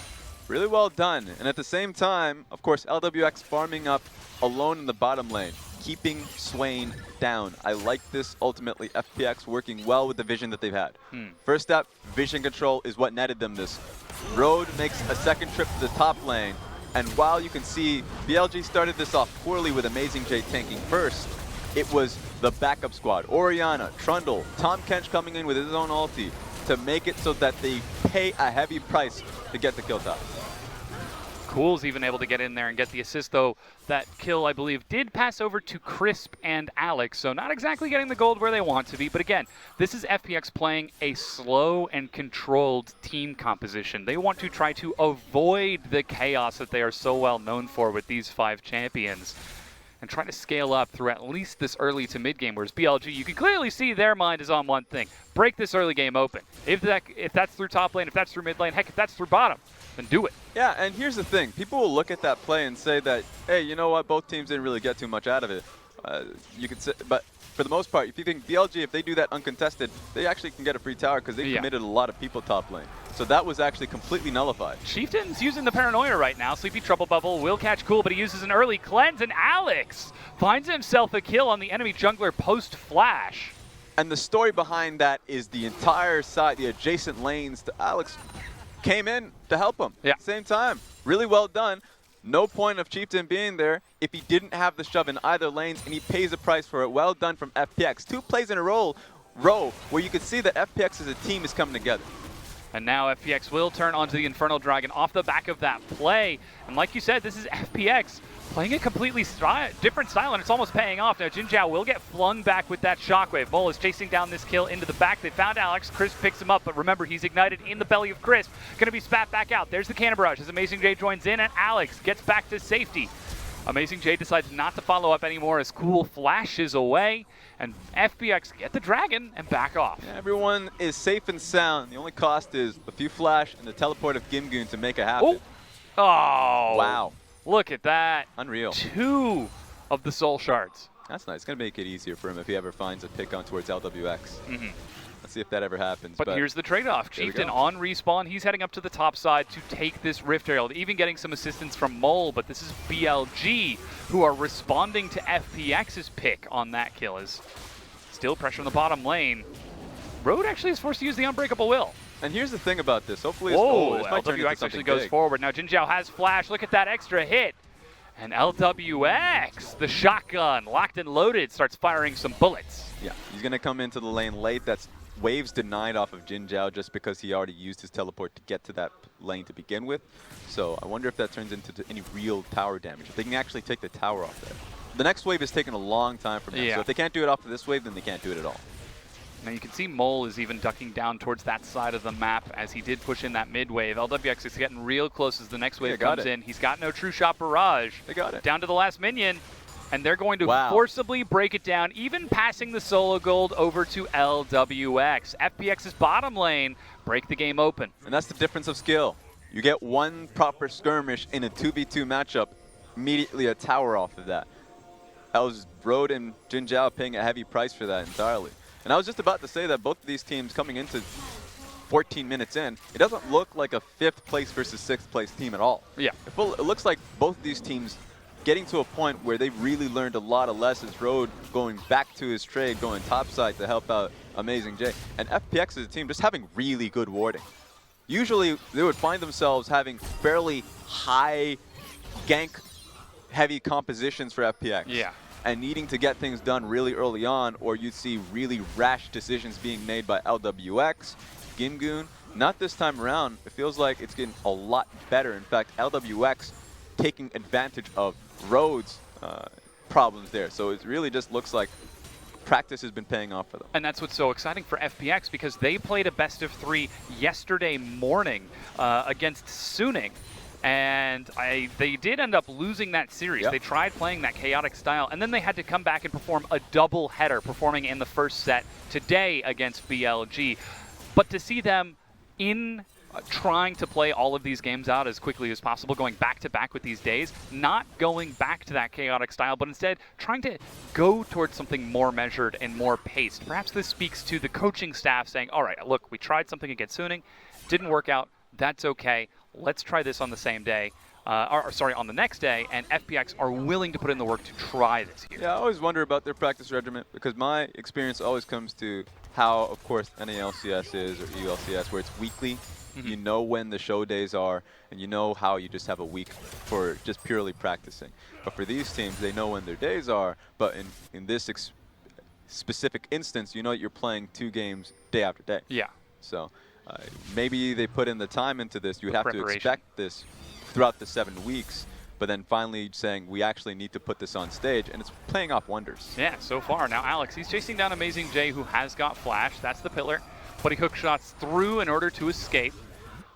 Really well done. And at the same time, of course, LWX farming up alone in the bottom lane, keeping Swain down. I like this ultimately. FPX working well with the vision that they've had. First step, vision control is what netted them this. Road makes a second trip to the top lane. And while you can see BLG started this off poorly with Amazing J tanking first, it was the backup squad, Orianna, Trundle, Tom Kench coming in with his own ulti to make it so that they pay a heavy price to get the kill top. Cool's even able to get in there and get the assist, though that kill, I believe, did pass over to Crisp and Alex, so not exactly getting the gold where they want to be. But again, this is FPX playing a slow and controlled team composition. They want to try to avoid the chaos that they are so well known for with these 5 champions, and try to scale up through at least this early to mid game, whereas BLG, you can clearly see their mind is on one thing: break this early game open. If that's through top lane, if that's through mid lane, heck, if that's through bottom, then do it. Yeah, and here's the thing. People will look at that play and say that, hey, you know what, both teams didn't really get too much out of it. You could say, but for the most part, if you think BLG, if they do that uncontested, they actually can get a free tower because they committed a lot of people top lane. So that was actually completely nullified. Chieftain's using the paranoia right now. Sleepy Trouble Bubble will catch Cool, but he uses an early cleanse, and Alex finds himself a kill on the enemy jungler post-flash. And the story behind that is the entire side, the adjacent lanes to Alex came in to help him at the same time. Really well done. No point of Chieftain being there if he didn't have the shove in either lanes, and he pays a price for it. Well done from FPX. 2 plays in a row where you can see that FPX as a team is coming together. And now FPX will turn onto the Infernal Dragon off the back of that play. And like you said, this is FPX playing a completely different style, and it's almost paying off. Now Jin Zhao will get flung back with that shockwave. Mole is chasing down this kill into the back. They found Alex. Crisp picks him up, but remember, he's ignited in the belly of Crisp. Going to be spat back out. There's the Cannon Barrage as Amazing J joins in, and Alex gets back to safety. Amazing J decides not to follow up anymore as Cool flashes away, and FPX get the dragon and back off. Yeah, everyone is safe and sound. The only cost is a few flash and the teleport of Gimgoon to make it happen. Oh! Wow. Look at that. Unreal. 2 of the soul shards. That's nice. It's going to make it easier for him if he ever finds a pick on towards LWX. Let's see if that ever happens. But here's the trade-off. Chieftain on respawn. He's heading up to the top side to take this Rift Herald, even getting some assistance from Mole, but this is BLG who are responding to FPX's pick on that kill. Is still pressure in the bottom lane. Road actually is forced to use the Unbreakable Will. And here's the thing about this. Hopefully it's LWX actually goes forward. Now Jin Zhao has flash. Look at that extra hit. And LWX, the shotgun, locked and loaded, starts firing some bullets. Yeah, he's going to come into the lane late. That's waves denied off of Jin Zhao just because he already used his teleport to get to that lane to begin with. So I wonder if that turns into any real tower damage. If they can actually take the tower off there. The next wave is taking a long time from them. So if they can't do it off of this wave, then they can't do it at all. Now you can see Mole is even ducking down towards that side of the map as he did push in that mid wave. LWX is getting real close as the next wave comes in. He's got no True Shot Barrage. They got it. Down to the last minion. And they're going to forcibly break it down, even passing the solo gold over to LWX. FPX's bottom lane break the game open. And that's the difference of skill. You get one proper skirmish in a 2v2 matchup, immediately a tower off of that. That was Road and Jin Zhao paying a heavy price for that entirely. And I was just about to say that both of these teams coming into 14 minutes in, it doesn't look like a 5th place versus 6th place team at all. Yeah. It looks like both of these teams getting to a point where they've really learned a lot of lessons. Road going back to his trade, going topside to help out Amazing J. And FPX as a team just having really good warding. Usually they would find themselves having fairly high gank heavy compositions for FPX. Yeah. And needing to get things done really early on, or you'd see really rash decisions being made by LWX, Gimgoon. Not this time around. It feels like it's getting a lot better. In fact, LWX taking advantage of Road's problems there. So it really just looks like practice has been paying off for them. And that's what's so exciting for FPX, because they played a best of 3 yesterday morning against Suning. And they did end up losing that series. Yep. They tried playing that chaotic style, and then they had to come back and perform a double header, performing in the first set today against BLG. But to see them in trying to play all of these games out as quickly as possible, going back to back with these days, not going back to that chaotic style, but instead trying to go towards something more measured and more paced. Perhaps this speaks to the coaching staff saying, all right, look, we tried something against Suning, didn't work out, that's okay. Let's try this on the same day, on the next day, and FPX are willing to put in the work to try this here. Yeah, I always wonder about their practice regimen because my experience always comes to how, of course, NALCS is or EULCS, where it's weekly. You know when the show days are, and you know how you just have a week for just purely practicing. But for these teams, they know when their days are, but in this specific instance, you know you're playing 2 games day after day. Yeah. So maybe they put in the time into this. You would have to Preparation. expect this throughout the 7 weeks, but then finally saying we actually need to put this on stage, and it's playing off wonders. Yeah, so far. Now Alex, he's chasing down Amazing J, who has got Flash. That's the pillar. But he hook shots through in order to escape.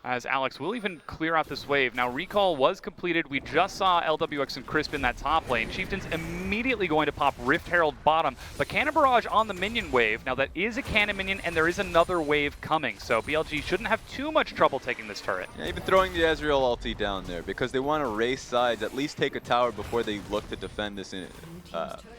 As Alex will even clear out this wave. Now recall was completed. We just saw LWX and Crisp in that top lane. Chieftain's immediately going to pop Rift Herald bottom, but Cannon Barrage on the minion wave. Now that is a cannon minion, and there is another wave coming, so BLG shouldn't have too much trouble taking this turret. Yeah, even throwing the Ezreal ulti down there because they want to race sides, at least take a tower before they look to defend this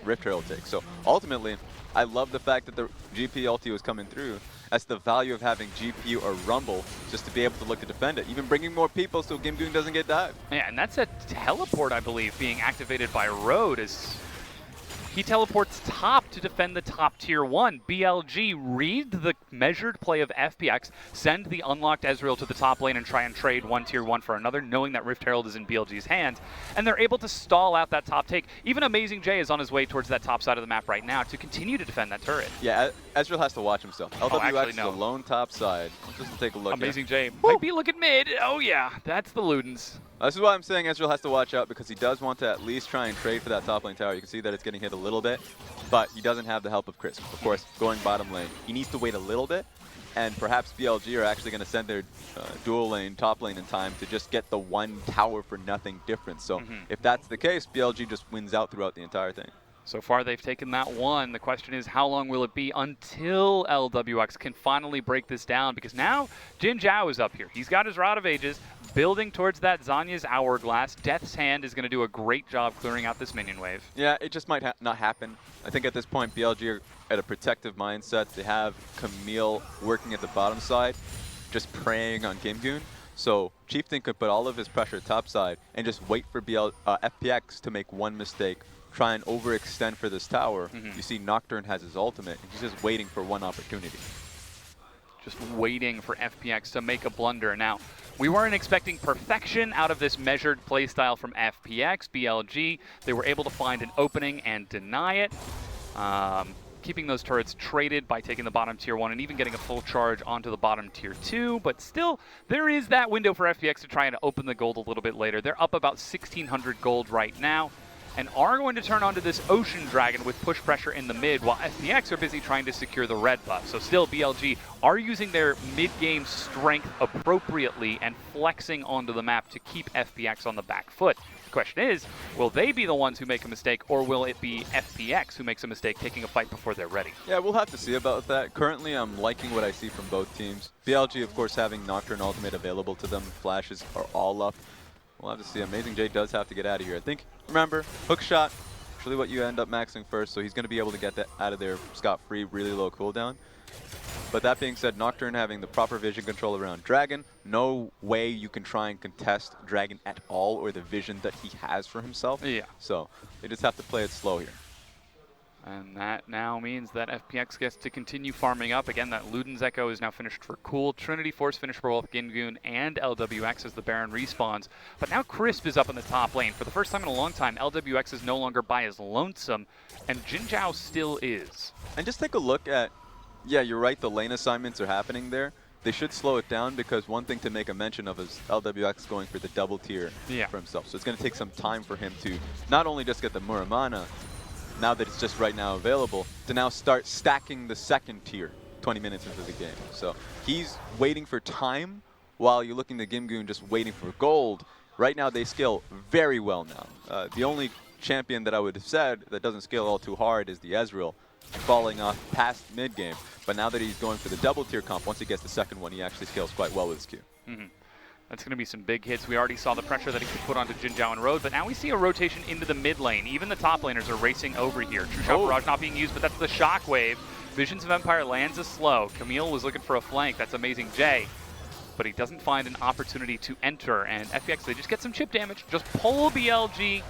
Rift Herald take. So ultimately, I love the fact that the GP ulti was coming through. That's the value of having GP or Rumble, just to be able to look to defend it. Even bringing more people so Gimgoon doesn't get dived. Yeah, and that's a teleport, I believe, being activated by Road as he teleports top to defend the top tier 1. BLG read the measured play of FPX, send the unlocked Ezreal to the top lane and try and trade one tier 1 for another, knowing that Rift Herald is in BLG's hands. And they're able to stall out that top take. Even Amazing J is on his way towards that top side of the map right now to continue to defend that turret. Yeah, Ezreal has to watch himself. LWX actually, is no. alone top side. Just to take a look. Amazing J might be looking mid. Oh yeah, that's the Ludens. This is why I'm saying Ezreal has to watch out because he does want to at least try and trade for that top lane tower. You can see that it's getting hit a little bit, but he doesn't have the help of Crisp. Of course, going bottom lane, he needs to wait a little bit, and perhaps BLG are actually going to send their dual lane, top lane in time to just get the one tower for nothing difference. So if that's the case, BLG just wins out throughout the entire thing. So far, they've taken that one. The question is, how long will it be until LWX can finally break this down? Because now, Jin Zhao is up here. He's got his Rod of Ages, building towards that Zanya's Hourglass. Death's Hand is going to do a great job clearing out this minion wave. Yeah, it just might not happen. I think at this point, BLG are at a protective mindset. They have Camille working at the bottom side, just preying on Gimgoon. So Chieftain could put all of his pressure topside and just wait for FPX to make one mistake, try and overextend for this tower. You see Nocturne has his ultimate, and he's just waiting for one opportunity. Just waiting for FPX to make a blunder. Now, we weren't expecting perfection out of this measured playstyle from FPX, BLG. They were able to find an opening and deny it. Keeping those turrets traded by taking the bottom tier 1 and even getting a full charge onto the bottom tier 2. But still, there is that window for FPX to try and open the gold a little bit later. They're up about 1,600 gold right now, and are going to turn onto this Ocean Dragon with push pressure in the mid, while FPX are busy trying to secure the red buff. So still, BLG are using their mid-game strength appropriately and flexing onto the map to keep FPX on the back foot. The question is, will they be the ones who make a mistake, or will it be FPX who makes a mistake taking a fight before they're ready? Yeah, we'll have to see about that. Currently, I'm liking what I see from both teams. BLG, of course, having Nocturne ultimate available to them. Flashes are all up. We'll have to see. Amazing J does have to get out of here. I think, remember, hook shot, actually what you end up maxing first, so he's going to be able to get that out of there scot-free, really low cooldown. But that being said, Nocturne having the proper vision control around Dragon, no way you can try and contest Dragon at all, or the vision that he has for himself. Yeah. So they just have to play it slow here. And that now means that FPX gets to continue farming up. Again, that Luden's Echo is now finished for Cool. Trinity Force finished for both Gimgoon and LWX as the Baron respawns. But now Crisp is up in the top lane. For the first time in a long time, LWX is no longer by his lonesome, and Jin Zhao still is. And just take a look at, yeah, you're right, the lane assignments are happening there. They should slow it down because one thing to make a mention of is LWX going for the double tier for himself. So it's going to take some time for him to not only just get the Muramana, now that it's just right now available, to now start stacking the second tier 20 minutes into the game. So he's waiting for time while you're looking to Gimgoon just waiting for gold. Right now, they scale very well now. The only champion that I would have said that doesn't scale all too hard is the Ezreal, falling off past mid-game. But now that he's going for the double tier comp, once he gets the second one, he actually scales quite well with his Q. That's going to be some big hits. We already saw the pressure that he could put onto Jin Zhao and Road, but now we see a rotation into the mid lane. Even the top laners are racing over here. True Shot Barrage not being used, but that's the Shockwave. Visions of Empire lands a slow. Camille was looking for a flank. That's Amazing J. But he doesn't find an opportunity to enter. And FPX, they just get some chip damage. Just pull BLG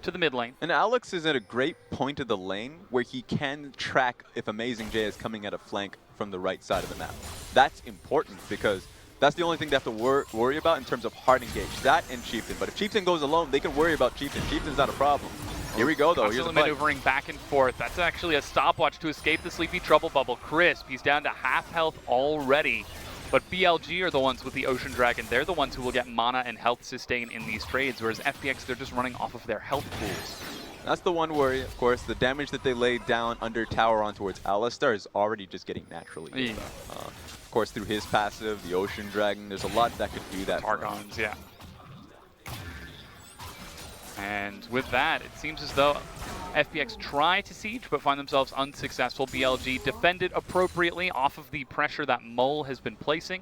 to the mid lane. And Alex is at a great point of the lane where he can track if Amazing J is coming at a flank from the right side of the map. That's important because that's the only thing they have to worry about in terms of hard engage. That and Chieftain. But if Chieftain goes alone, they can worry about Chieftain. Chieftain's not a problem. Here we go, though. Here's the maneuvering back and forth. That's actually a stopwatch to escape the Sleepy Trouble Bubble. Crisp, he's down to half health already. But BLG are the ones with the Ocean Dragon. They're the ones who will get mana and health sustain in these trades, whereas FPX, they're just running off of their health pools. That's the one worry, of course. The damage that they laid down under tower on towards Alistar is already just getting naturally built up. Of course, through his passive, the Ocean Dragon, there's a lot that could do that. Targons, yeah. And with that, it seems as though FPX try to siege, but find themselves unsuccessful. BLG defended appropriately off of the pressure that Mole has been placing.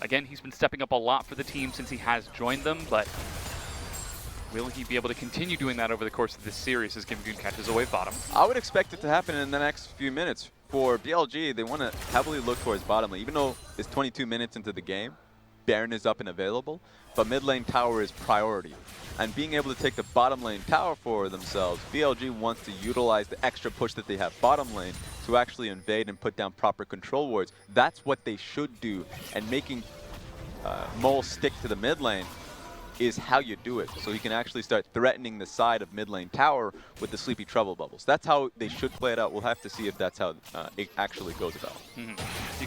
Again, he's been stepping up a lot for the team since he has joined them, but will he be able to continue doing that over the course of this series as Gimgoon catches a wave bottom? I would expect it to happen in the next few minutes. For BLG, they want to heavily look towards bottom lane. Even though it's 22 minutes into the game, Baron is up and available, but mid lane tower is priority. And being able to take the bottom lane tower for themselves, BLG wants to utilize the extra push that they have bottom lane to actually invade and put down proper control wards. That's what they should do, and making Mole stick to the mid lane is how you do it. So he can actually start threatening the side of mid lane tower with the Sleepy Trouble Bubbles. That's how they should play it out. We'll have to see if that's how it actually goes about. You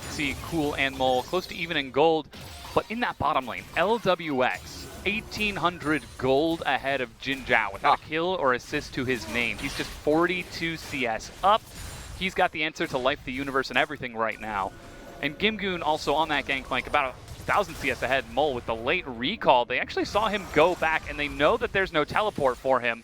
can see Cool and Mole close to even in gold, but in that bottom lane, LWX, 1,800 gold ahead of Jin Zhao without a kill or assist to his name. He's just 42 CS up. He's got the answer to life, the universe, and everything right now. And Gimgoon also on that gangplank, about 1,000 CS ahead. Mole with the late recall. They actually saw him go back, and they know that there's no teleport for him.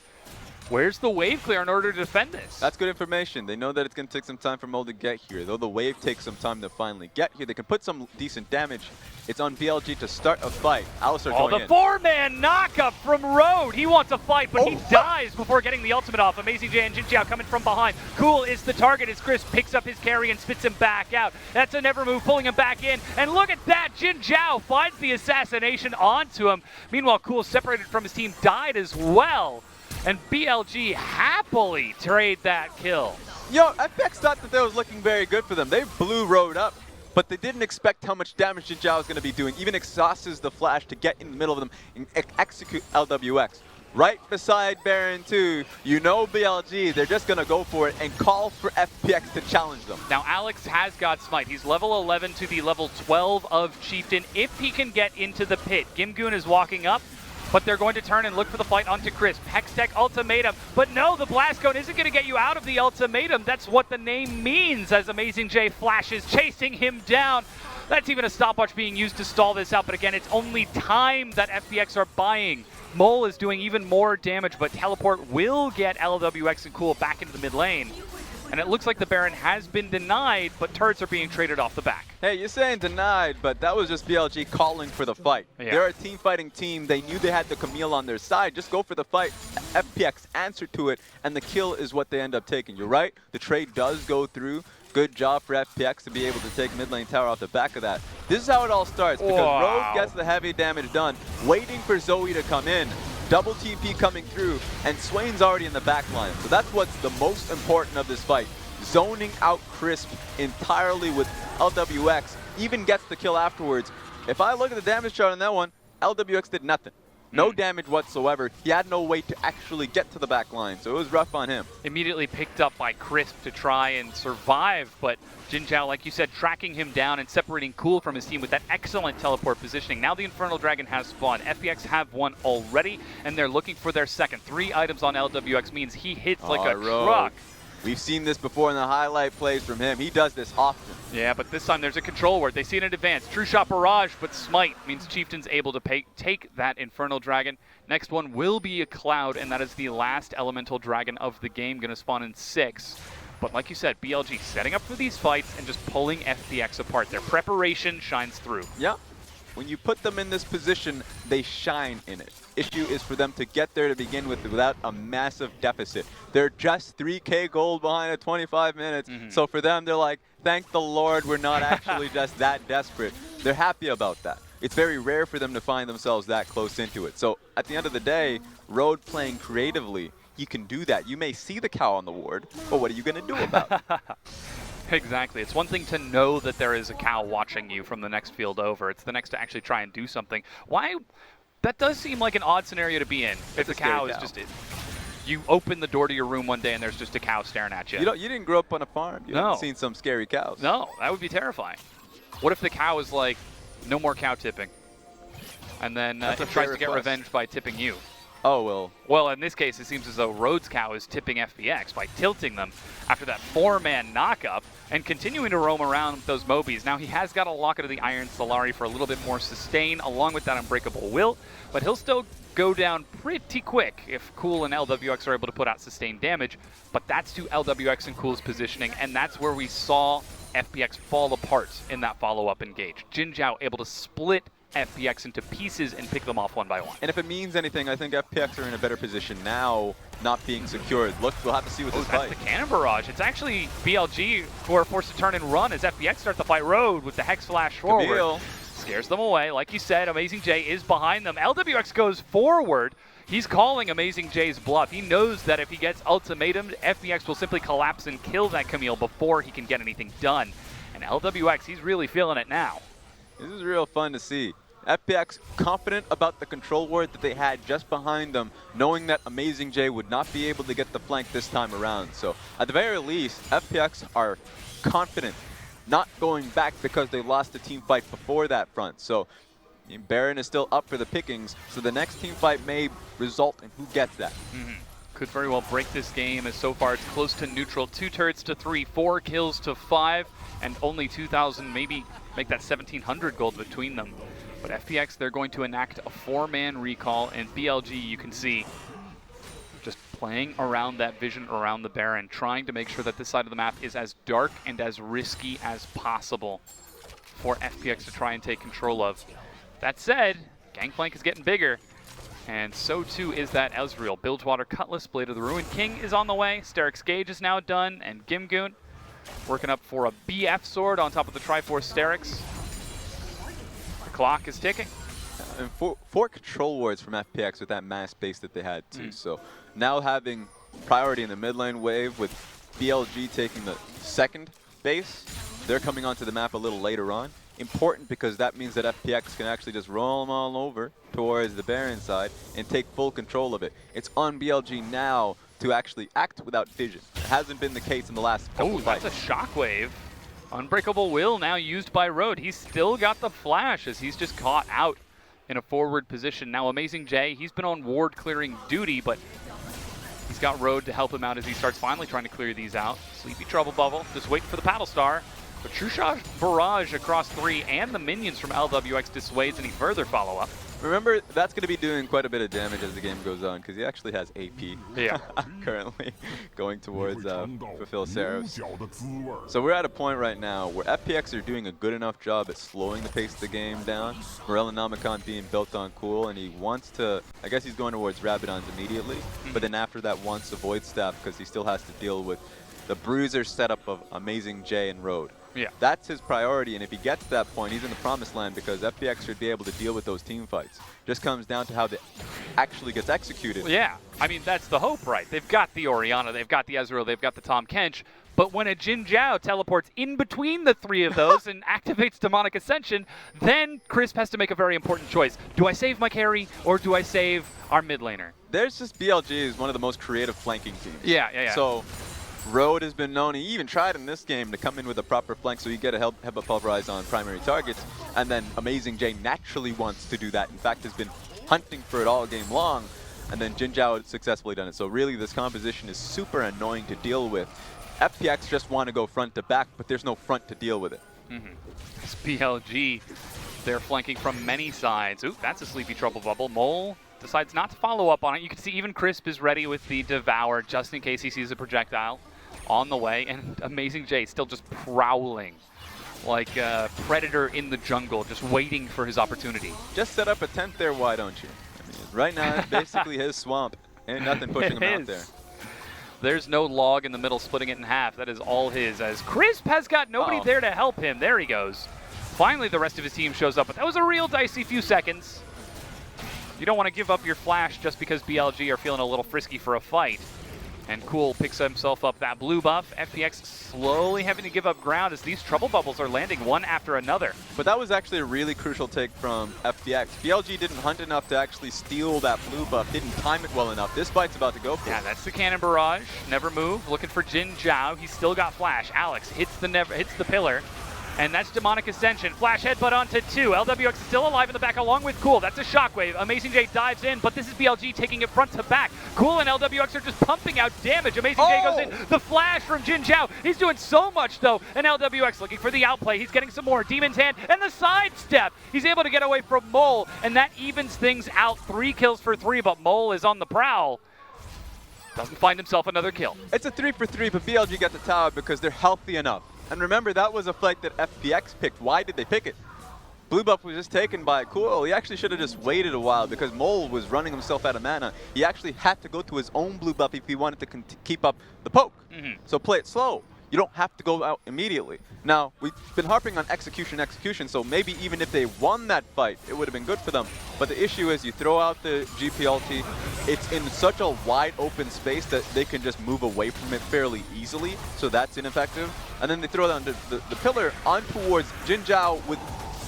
Where's the wave clear in order to defend this? That's good information. They know that it's going to take some time for Mole to get here. Though the wave takes some time to finally get here, they can put some decent damage. It's on BLG to start a fight. Alistar going in. The four-man knockup from Road. He wants a fight, but he dies before getting the ultimate off. Amazing J and Jin Zhao coming from behind. Cool is the target as Chris picks up his carry and spits him back out. That's a never move, pulling him back in. And look at that, Jin Zhao finds the assassination onto him. Meanwhile, Cool, separated from his team, died as well. And BLG happily trade that kill. Yo, FPX thought that was looking very good for them. They blew Road up, but they didn't expect how much damage Jin Zhao was going to be doing. Even exhausts the flash to get in the middle of them and execute LWX. Right beside Baron 2, you know BLG, they're just going to go for it and call for FPX to challenge them. Now Alex has got Smite. He's level 11 to the level 12 of Chieftain if he can get into the pit. Gimgoon is walking up, but they're going to turn and look for the fight onto Chris. Hextech Ultimatum, but no, the Blast Cone isn't going to get you out of the Ultimatum. That's what the name means as Amazing J flashes, chasing him down. That's even a stopwatch being used to stall this out, but again, it's only time that FPX are buying. Mole is doing even more damage, but Teleport will get LWX and Cool back into the mid lane. And it looks like the Baron has been denied, but turrets are being traded off the back. Hey, you're saying denied, but that was just BLG calling for the fight. Yeah. They're a team-fighting team. They knew they had the Camille on their side. Just go for the fight. FPX answered to it, and the kill is what they end up taking. You're right. The trade does go through. Good job for FPX to be able to take mid lane tower off the back of that. This is how it all starts, because Rogue gets the heavy damage done, waiting for Zoe to come in. Double TP coming through, and Swain's already in the back line. So that's what's the most important of this fight. Zoning out Crisp entirely with LWX, even gets the kill afterwards. If I look at the damage chart on that one, LWX did nothing. No damage whatsoever. He had no way to actually get to the back line, so it was rough on him. Immediately picked up by Crisp to try and survive, but Jin Zhao, like you said, tracking him down and separating Cool from his team with that excellent teleport positioning. Now the Infernal Dragon has spawned. FPX have one already, and they're looking for their second. 3 items on LWX means he hits like a truck. We've seen this before in the highlight plays from him. He does this often. Yeah, but this time there's a control word. They see it in advance. True shot barrage, but smite means Chieftain's able to take that Infernal Dragon. Next one will be a Cloud, and that is the last Elemental Dragon of the game, going to spawn in 6. But like you said, BLG setting up for these fights and just pulling FPX apart. Their preparation shines through. Yeah. When you put them in this position, they shine in it. Issue is for them to get there to begin with without a massive deficit. They're just 3K gold behind at 25 minutes. So for them, they're like, thank the Lord we're not actually just that desperate. They're happy about that. It's very rare for them to find themselves that close into it. So at the end of the day, Road playing creatively, you can do that. You may see the cow on the ward, but what are you going to do about it? Exactly. It's one thing to know that there is a cow watching you from the next field over. It's the next to actually try and do something. Why? That does seem like an odd scenario to be in. If the cow is just... You open the door to your room one day and there's just a cow staring at you. You didn't grow up on a farm. You haven't seen some scary cows. No, that would be terrifying. What if the cow is like, no more cow tipping? And then it tries to get revenge by tipping you. Oh, well. Well, in this case, it seems as though Rhodes Cow is tipping FPX by tilting them after that 4-man knockup and continuing to roam around with those Mobies. Now, he has got a Locket of the Iron Solari for a little bit more sustain, along with that Unbreakable Will, but he'll still go down pretty quick if Cool and LWX are able to put out sustained damage, but that's to LWX and Cool's positioning, and that's where we saw FPX fall apart in that follow-up engage. Jin Zhao able to split FPX into pieces and pick them off one by one. And if it means anything, I think FPX are in a better position now, not being secured. Look, we'll have to see with this fight. That's the cannon barrage. It's actually BLG who are forced to turn and run as FPX start the fight. Road with the Hex Flash forward. Camille scares them away. Like you said, Amazing J is behind them. LWX goes forward. He's calling Amazing J's bluff. He knows that if he gets ultimatumed, FPX will simply collapse and kill that Camille before he can get anything done. And LWX, he's really feeling it now. This is real fun to see. FPX confident about the control ward that they had just behind them, knowing that Amazing J would not be able to get the flank this time around. So at the very least, FPX are confident, not going back because they lost the team fight before that front. So Baron is still up for the pickings, so the next team fight may result in who gets that. Could very well break this game, as so far it's close to neutral. 2 turrets to 3, 4 kills to 5, and only 2,000, maybe make that 1,700 gold between them. But FPX, they're going to enact a 4-man recall, and BLG, you can see, just playing around that vision around the Baron, trying to make sure that this side of the map is as dark and as risky as possible for FPX to try and take control of. That said, Gangplank is getting bigger, and so too is that Ezreal. Bilgewater Cutlass, Blade of the Ruined King is on the way, Sterix Gage is now done, and Gimgoon working up for a BF sword on top of the Triforce Sterix. Clock is ticking. And four control wards from FPX with that mass base that they had too. So now having priority in the mid lane wave with BLG taking the second base, they're coming onto the map a little later on. Important because that means that FPX can actually just roll them all over towards the Baron side and take full control of it. It's on BLG now to actually act without vision. It hasn't been the case in the last couple fights. That's a shockwave. Unbreakable Will now used by Road. He's still got the flash as he's just caught out in a forward position. Now Amazing J, he's been on ward clearing duty, but he's got Road to help him out as he starts finally trying to clear these out. Sleepy Trouble Bubble, just waiting for the Paddle Star. But True Shot Barrage across 3 and the minions from LWX dissuades any further follow-up. Remember, that's going to be doing quite a bit of damage as the game goes on, because he actually has AP currently going towards Fulfill Seraphs. So we're at a point right now where FPX are doing a good enough job at slowing the pace of the game down. Morellonomicon being built on Cool, and he wants to, I guess he's going towards Rabadons immediately, but then after that wants a Void Staff because he still has to deal with the bruiser setup of Amazing J and Road. Yeah. That's his priority, and if he gets to that point, he's in the promised land because FPX should be able to deal with those team fights. Just comes down to how it actually gets executed. Well, yeah, I mean, that's the hope, right? They've got the Orianna, they've got the Ezreal, they've got the Tahm Kench, but when a Jin Zhao teleports in between the 3 of those and activates Demonic Ascension, then Crisp has to make a very important choice. Do I save my carry, or do I save our mid laner? There's just BLG is one of the most creative flanking teams. Yeah. So Road has been known, he even tried in this game to come in with a proper flank so you get a Heba Pulverize on primary targets, and then Amazing J naturally wants to do that. In fact, has been hunting for it all game long. and then Jin Zhao had successfully done it. So really, this composition is super annoying to deal with. FPX just want to go front to back, but there's no front to deal with it. It's BLG. They're flanking from many sides. Ooh, that's a Sleepy Trouble Bubble. Mole decides not to follow up on it. You can see even Crisp is ready with the Devour just in case he sees a projectile on the way. And Amazing J still just prowling like a predator in the jungle, just waiting for his opportunity. Just set up a tent there, why don't you? I mean, right now, it's basically his swamp. Ain't nothing pushing him out there. There's no log in the middle splitting it in half. That is all his, as Crisp has got nobody there to help him. There he goes. Finally, the rest of his team shows up, but that was a real dicey few seconds. You don't want to give up your flash just because BLG are feeling a little frisky for a fight. And Cool picks himself up that blue buff. FPX slowly having to give up ground as these trouble bubbles are landing one after another. But that was actually a really crucial take from FPX. BLG didn't hunt enough to actually steal that blue buff, didn't time it well enough. This fight's about to go for it. Yeah, that's the cannon barrage. Never move. Looking for Jin Zhao. He's still got flash. Alex hits the pillar. And that's Demonic Ascension. Flash headbutt onto 2. LWX is still alive in the back along with Cool. That's a shockwave. Amazing J dives in, but this is BLG taking it front to back. Cool and LWX are just pumping out damage. Amazing J goes in. The flash from Jin Zhao. He's doing so much though. And LWX looking for the outplay. He's getting some more. Demon's Hand and the sidestep. He's able to get away from Mole, and that evens things out. 3 kills for 3, but Mole is on the prowl. Doesn't find himself another kill. It's a 3 for 3, but BLG got the tower because they're healthy enough. And remember, that was a fight that FPX picked. Why did they pick it? Blue buff was just taken by Cool. He actually should have just waited a while because Mole was running himself out of mana. He actually had to go to his own blue buff if he wanted to keep up the poke. So play it slow. You don't have to go out immediately. Now, we've been harping on execution, so maybe even if they won that fight, it would have been good for them. But the issue is you throw out the GPLT, it's in such a wide open space that they can just move away from it fairly easily, so that's ineffective. And then they throw down the pillar on towards Jin Zhao with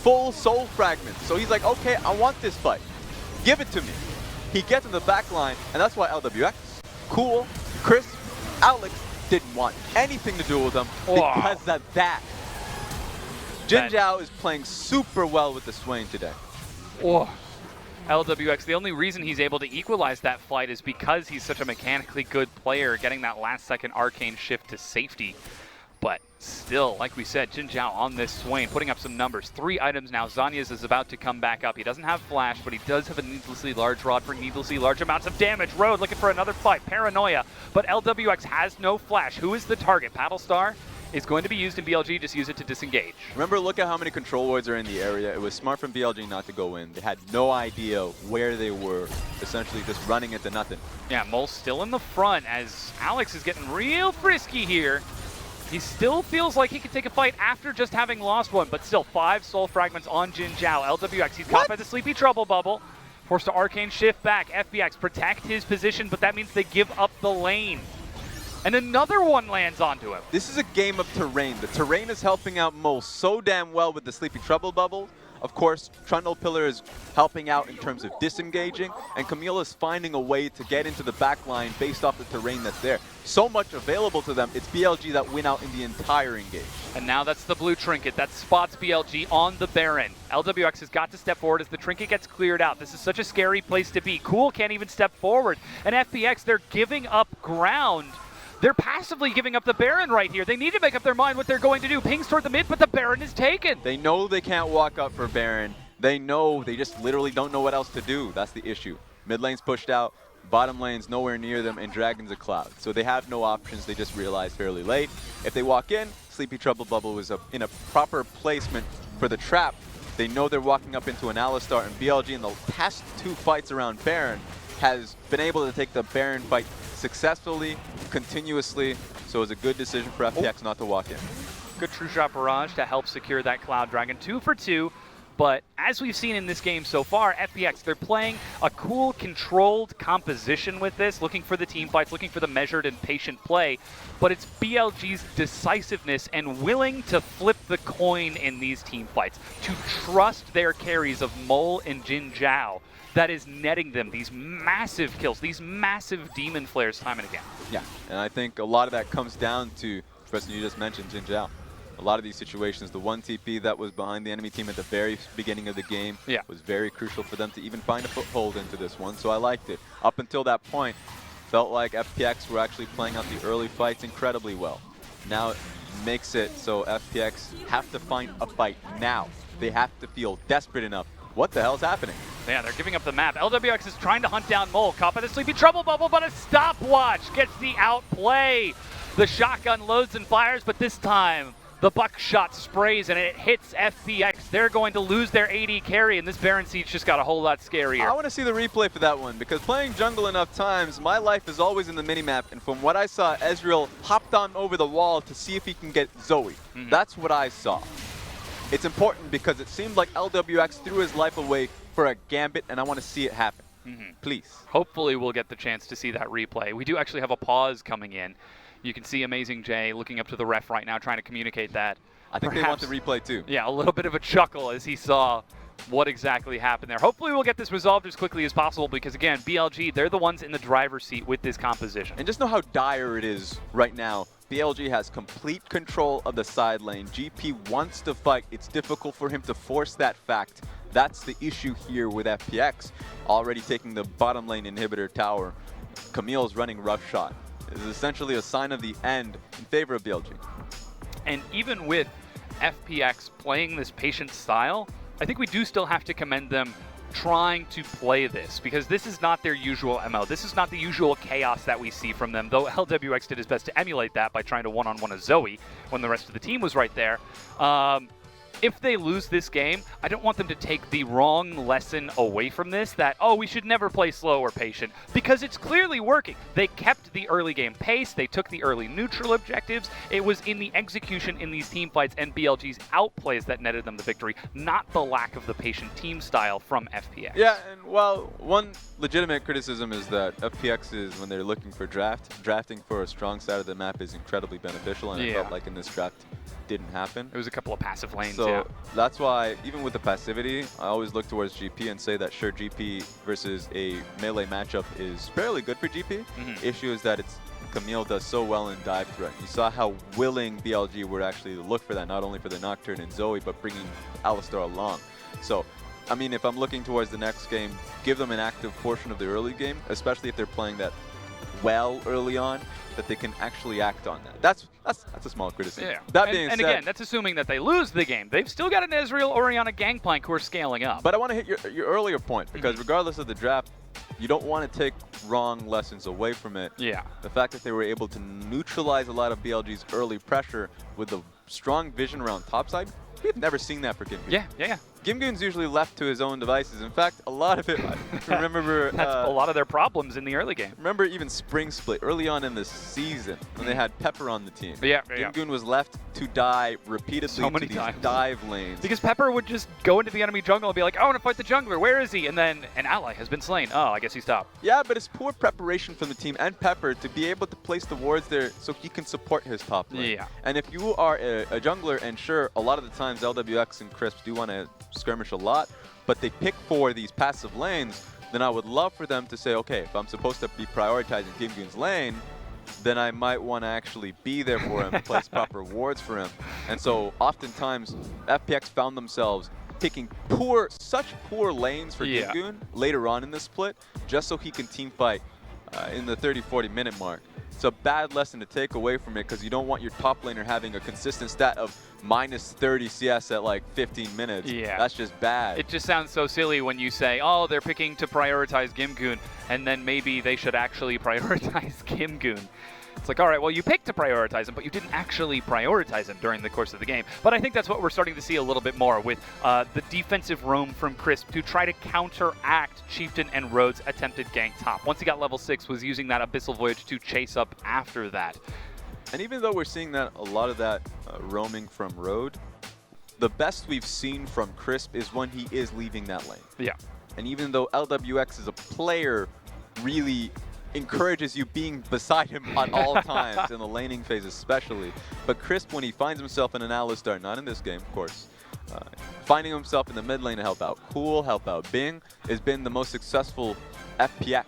full soul fragments. So he's like, okay, I want this fight. Give it to me. He gets in the back line, and that's why LWX, Cool, Chris, Alex, didn't want anything to do with them because of that. Jin Zhao is playing super well with the Swain today. LWX, the only reason he's able to equalize that fight is because he's such a mechanically good player, getting that last-second arcane shift to safety. But still, like we said, Jin Zhao on this Swain, putting up some numbers. 3 items now. Zhonya's is about to come back up. He doesn't have flash, but he does have a needlessly large rod for needlessly large amounts of damage. Road looking for another fight. Paranoia. But LWX has no flash. Who is the target? Battlestar is going to be used in BLG. Just use it to disengage. Remember, look at how many control wards are in the area. It was smart from BLG not to go in. They had no idea where they were, essentially just running into nothing. Yeah, Mole's still in the front as Alex is getting real frisky here. He still feels like he could take a fight after just having lost one, but still 5 soul fragments on Jin Zhao. LWX, he's caught by the Sleepy Trouble Bubble. Forced to arcane shift back. FPX protect his position, but that means they give up the lane. And another one lands onto him. This is a game of terrain. The terrain is helping out Mole so damn well with the Sleepy Trouble Bubble. Of course, Trundle Pillar is helping out in terms of disengaging, and Camille is finding a way to get into the back line based off the terrain that's there. So much available to them, it's BLG that win out in the entire engage. And now that's the blue trinket that spots BLG on the Baron. LWX has got to step forward as the trinket gets cleared out. This is such a scary place to be. Cool can't even step forward. And FPX, they're giving up ground. They're passively giving up the Baron right here. They need to make up their mind what they're going to do. Pings toward the mid, but the Baron is taken. They know they can't walk up for Baron. They know they just literally don't know what else to do. That's the issue. Mid lane's pushed out, bottom lane's nowhere near them, and Dragon's a cloud. So they have no options. They just realized fairly late. If they walk in, Sleepy Trouble Bubble was in a proper placement for the trap. They know they're walking up into an Alistar, and BLG in the past 2 fights around Baron has been able to take the Baron fight successfully, continuously, so it's a good decision for FPX not to walk in. Good True Shot Barrage to help secure that Cloud Dragon. 2 for 2, but as we've seen in this game so far, FPX, they're playing a cool, controlled composition with this, looking for the team fights, looking for the measured and patient play, but it's BLG's decisiveness and willing to flip the coin in these team fights, to trust their carries of Mole and Jin Zhao. That is netting them these massive kills, these massive demon flares time and again. Yeah, and I think a lot of that comes down to, Preston, you just mentioned Jin Zhao. a lot of these situations, the one TP that was behind the enemy team at the very beginning of the game was very crucial for them to even find a foothold into this one, so I liked it. Up until that point, felt like FPX were actually playing out the early fights incredibly well. Now it makes it so FPX have to find a fight now. They have to feel desperate enough. What the hell's happening? Yeah, they're giving up the map. LWX is trying to hunt down Mole. Caught by the Sleepy Trouble Bubble, but a stopwatch gets the outplay. The shotgun loads and fires, but this time the buckshot sprays and it hits FPX. They're going to lose their AD carry, and this Baron Siege just got a whole lot scarier. I want to see the replay for that one, because playing jungle enough times, my life is always in the minimap, and from what I saw, Ezreal hopped on over the wall to see if he can get Zoe. That's what I saw. It's important because it seemed like LWX threw his life away for a gambit, and I want to see it happen. Please. Hopefully we'll get the chance to see that replay. We do actually have a pause coming in. You can see Amazing Jay looking up to the ref right now, trying to communicate that. I think they want the replay too. Yeah, a little bit of a chuckle as he saw what exactly happened there. Hopefully we'll get this resolved as quickly as possible because, again, BLG, they're the ones in the driver's seat with this composition. And just know how dire it is right now. BLG has complete control of the side lane. GP wants to fight. It's difficult for him to force that fact. That's the issue here with FPX. Already taking the bottom lane inhibitor tower. Camille's running roughshot. This is essentially a sign of the end in favor of BLG. And even with FPX playing this patient style, I think we do still have to commend them trying to play this, because this is not their usual MO. This is not the usual chaos that we see from them, though LWX did his best to emulate that by trying to one-on-one a Zoe when the rest of the team was right there. If they lose this game, I don't want them to take the wrong lesson away from this, that, oh, we should never play slow or patient, because it's clearly working. They kept the early game pace, they took the early neutral objectives. It was in the execution in these team fights and BLG's outplays that netted them the victory, not the lack of the patient team style from FPX. Yeah, and while one legitimate criticism is that FPX is, when they're looking for drafting for a strong side of the map is incredibly beneficial, and I felt like in this draft didn't happen. It was a couple of passive lanes, so that's why, even with the passivity, I always look towards GP and say that sure, GP versus a melee matchup is fairly good for GP. Issue is that Camille does so well in dive threat. You saw how willing BLG were actually to look for that, not only for the Nocturne and Zoe, but bringing Alistar along. So, I mean, if I'm looking towards the next game, give them an active portion of the early game, especially if they're playing that well early on, that they can actually act on that. That's a small criticism. Yeah. That being said, again, that's assuming that they lose the game. They've still got an Ezreal, Orianna, Gangplank who are scaling up. But I want to hit your earlier point, because regardless of the draft, you don't want to take wrong lessons away from it. Yeah. The fact that they were able to neutralize a lot of BLG's early pressure with the strong vision around topside, we've never seen that for Gimgoon. Yeah. Gimgoon's usually left to his own devices. In fact, a lot of it, I remember... That's a lot of their problems in the early game. Remember even Spring Split, early on in the season, when they had Pepper on the team. Gimgoon was left to die repeatedly so many to these times. dive lanes. Because Pepper would just go into the enemy jungle and be like, I want to fight the jungler, where is he? And then an ally has been slain. Oh, I guess he stopped. Yeah, but it's poor preparation from the team and Pepper to be able to place the wards there so he can support his top lane. Yeah. And if you are a jungler, and sure, a lot of the times LWX and Crisp do want to skirmish a lot, but they pick for these passive lanes, then I would love for them to say, okay, if I'm supposed to be prioritizing Gimgoon's lane, then I might want to actually be there for him, place proper wards for him. And so oftentimes, FPX found themselves picking such poor lanes for Gimgoon later on in the split, just so he can team fight in the 30-40 minute mark. It's a bad lesson to take away from it, because you don't want your top laner having a consistent stat of minus 30 CS at like 15 minutes. Yeah. That's just bad. It just sounds so silly when you say, oh, they're picking to prioritize Gimgoon, and then maybe they should actually prioritize Gimgoon. It's like, all right, well, you picked to prioritize him, but you didn't actually prioritize him during the course of the game. But I think that's what we're starting to see a little bit more with the defensive roam from Crisp to try to counteract Chieftain and Rhodes' attempted gank top. Once he got level 6, was using that Abyssal Voyage to chase up after that. And even though we're seeing that a lot of that roaming from Road, the best we've seen from Crisp is when he is leaving that lane. Yeah. And even though LWX as a player really encourages you being beside him at all times, in the laning phase especially. But Crisp, when he finds himself in an Alistar, not in this game, of course, finding himself in the mid lane to help out Cool, help out Bing, has been the most successful FPX,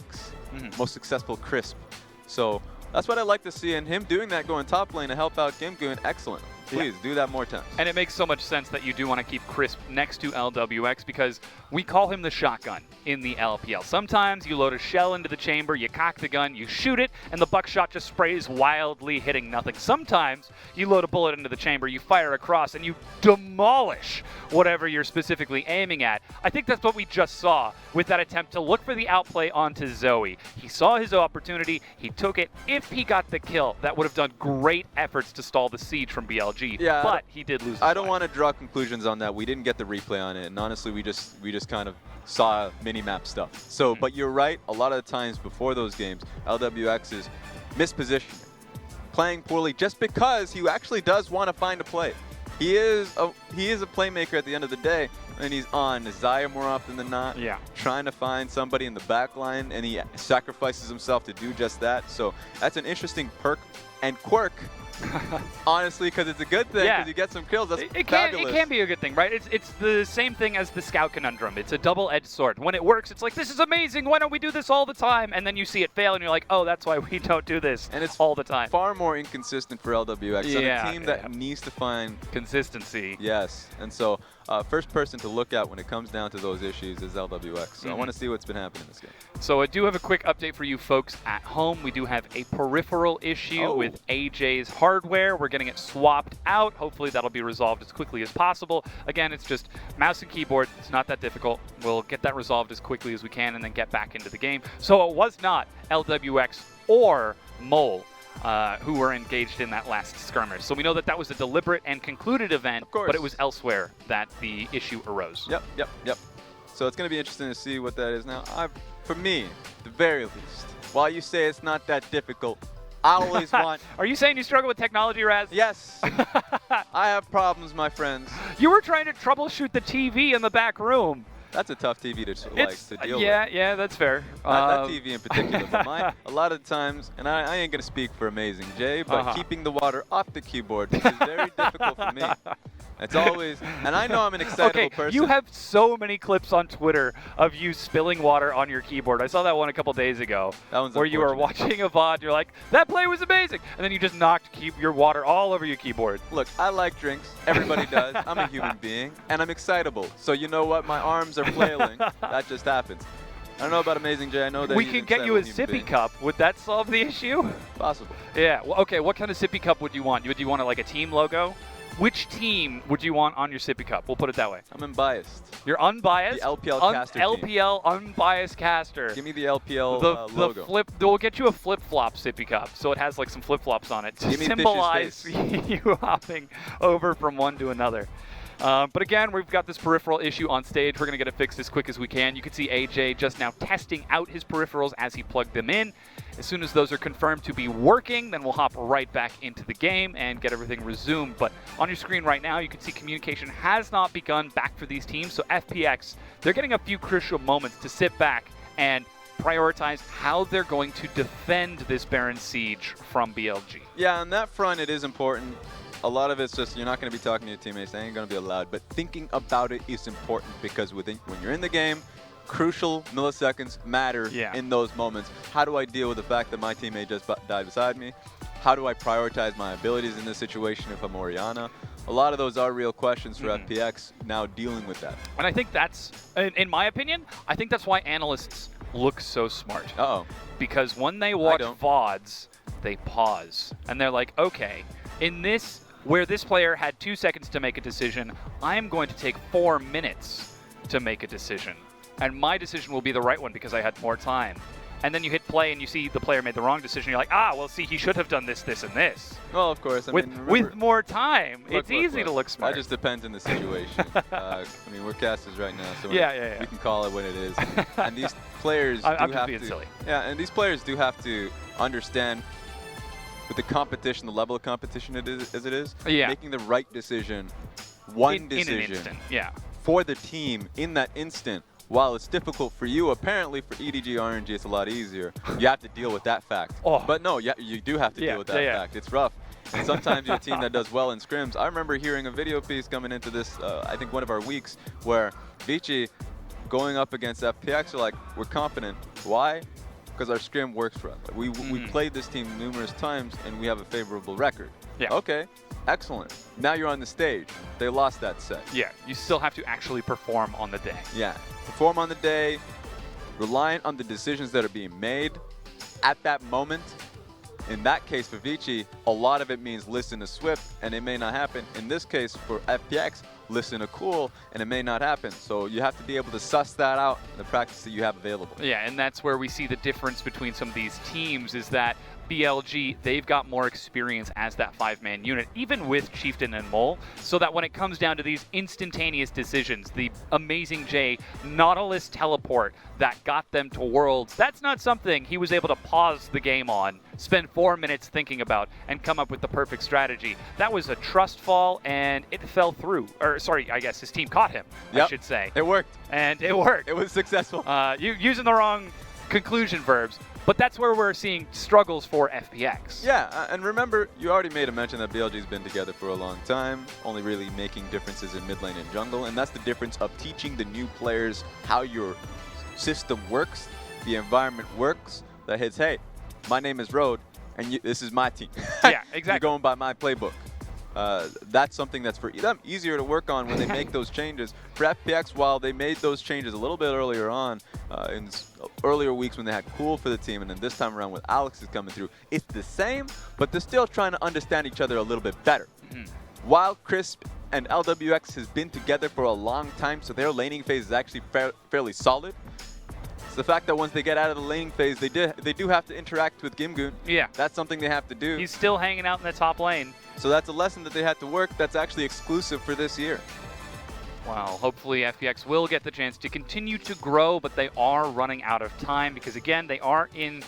most successful Crisp. So that's what I like to see, and him doing that, going top lane to help out Gimgoon, excellent. Please do that more times. And it makes so much sense that you do want to keep Crisp next to LWX because we call him the shotgun in the LPL. Sometimes you load a shell into the chamber, you cock the gun, you shoot it, and the buckshot just sprays wildly, hitting nothing. Sometimes you load a bullet into the chamber, you fire across, and you demolish whatever you're specifically aiming at. I think that's what we just saw with that attempt to look for the outplay onto Zoe. He saw his opportunity, he took it. If he got the kill, that would have done great efforts to stall the siege from BLG, Yeah, but he did lose his I don't life. want to draw conclusions on that. We didn't get the replay on it, and honestly, we just kind of saw mini-map stuff. So, but you're right. A lot of the times before those games, LWX is mispositioned, playing poorly just because he actually does want to find a play. He is a playmaker at the end of the day, and he's on Zaya more often than not. Yeah. Trying to find somebody in the back line, and he sacrifices himself to do just that. So that's an interesting perk and quirk. Honestly, because it's a good thing, because you get some kills. That's fabulous. It can be a good thing, right? It's the same thing as the Scout Conundrum. It's a double-edged sword. When it works, it's like, this is amazing. Why don't we do this all the time? And then you see it fail, and you're like, oh, that's why we don't do this And it's all the time. far more inconsistent for LWX. So Yeah, a team that needs to find consistency. Yes, and so first person to look at when it comes down to those issues is LWX. So I want to see what's been happening in this game. So I do have a quick update for you folks at home. We do have a peripheral issue with AJ's hardware. We're getting it swapped out. Hopefully that'll be resolved as quickly as possible. Again, it's just mouse and keyboard. It's not that difficult. We'll get that resolved as quickly as we can and then get back into the game. So it was not LWX or Mole who were engaged in that last skirmish. So we know that that was a deliberate and concluded event, but it was elsewhere that the issue arose. Yep. So it's going to be interesting to see what that is now. For me, at the very least, while you say it's not that difficult, I always want... Are you saying you struggle with technology, Raz? Yes. I have problems, my friends. You were trying to troubleshoot the TV in the back room. That's a tough TV to deal with. Yeah, that's fair. That TV in particular. But a lot of times, and I ain't going to speak for Amazing Jay, but keeping the water off the keyboard is very difficult for me. It's always, and I know I'm an excitable person. You have so many clips on Twitter of you spilling water on your keyboard. I saw that one a couple days ago where you were watching a VOD. You're like, that play was amazing. And then you just knocked your water all over your keyboard. Look, I like drinks. Everybody does. I'm a human being, and I'm excitable. So you know what? My arms are flailing. That just happens. I don't know about Amazing Jay. I know that we can get you a sippy cup. Would that solve the issue? Possible. Yeah. Well, okay. What kind of sippy cup would you want? Would you want like a team logo? Which team would you want on your sippy cup? We'll put it that way. I'm unbiased. You're unbiased? The LPL caster team. LPL unbiased caster. Give me the LPL logo. We'll get you a flip-flop sippy cup, so it has like some flip-flops on it to symbolize you hopping over from one to another. But again, we've got this peripheral issue on stage. We're going to get it fixed as quick as we can. You can see AJ just now testing out his peripherals as he plugged them in. As soon as those are confirmed to be working, then we'll hop right back into the game and get everything resumed. But on your screen right now, you can see communication has not begun back for these teams. So FPX, they're getting a few crucial moments to sit back and prioritize how they're going to defend this Baron Siege from BLG. Yeah, on that front, it is important. A lot of it's just you're not going to be talking to your teammates. They ain't going to be allowed. But thinking about it is important because when you're in the game, crucial milliseconds matter in those moments. How do I deal with the fact that my teammate just died beside me? How do I prioritize my abilities in this situation if I'm Orianna? A lot of those are real questions for FPX now dealing with that. And I think that's, in my opinion, I think that's why analysts look so smart. Because when they watch VODs, they pause. And they're like, okay, in this, where this player had 2 seconds to make a decision, I'm going to take 4 minutes to make a decision. And my decision will be the right one because I had more time. And then you hit play and you see the player made the wrong decision. You're like, well, see, he should have done this, this, and this. Well, of course. With more time, it's easy to look smart. That just depends on the situation. I mean, we're casters right now, so we can call it what it is. And these players I'm just being silly. Yeah, and these players do have to understand with the competition, the level of competition it is, making the right decision, in an instant, for the team in that instant. While it's difficult for you, apparently for EDG RNG it's a lot easier. You have to deal with that fact. But no, you do have to deal with that fact. It's rough. And sometimes you're a team that does well in scrims. I remember hearing a video piece coming into this, I think one of our weeks, where Vici going up against FPX are like, we're confident. Why? Because our scrim works for us. We played this team numerous times and we have a favorable record. Yeah. Okay, excellent. Now you're on the stage. They lost that set. Yeah, you still have to actually perform on the day. Yeah, perform on the day, reliant on the decisions that are being made at that moment. In that case, for Vici, a lot of it means listen to Swift, and it may not happen. In this case, for FPX, listen to Cool, and it may not happen. So you have to be able to suss that out in the practice that you have available. Yeah, and that's where we see the difference between some of these teams is that BLG, they've got more experience as that 5-man unit, even with Chieftain and Mole, so that when it comes down to these instantaneous decisions, the Amazing J Nautilus teleport that got them to Worlds, that's not something he was able to pause the game on, spend 4 minutes thinking about, and come up with the perfect strategy. That was a trust fall, and it fell through. Or, sorry, I guess his team caught him, I should say. It worked. And it worked. It was successful. Using the wrong conclusion verbs. But that's where we're seeing struggles for FPX. Yeah, and remember, you already made a mention that BLG's been together for a long time, only really making differences in mid lane and jungle, and that's the difference of teaching the new players how your system works, the environment works, that hits, hey, my name is Road, and this is my team. Yeah, exactly. You're going by my playbook. That's something that's for them easier to work on when they make those changes. For FPX, while they made those changes a little bit earlier on, in earlier weeks when they had Cool for the team, and then this time around with Alex is coming through, it's the same, but they're still trying to understand each other a little bit better. While Crisp and LWX has been together for a long time, so their laning phase is actually fairly solid. It's the fact that once they get out of the laning phase, they do have to interact with Gimgoon. Yeah. That's something they have to do. He's still hanging out in the top lane. So that's a lesson that they had to work that's actually exclusive for this year. Well, hopefully FPX will get the chance to continue to grow, but they are running out of time because, again, they are in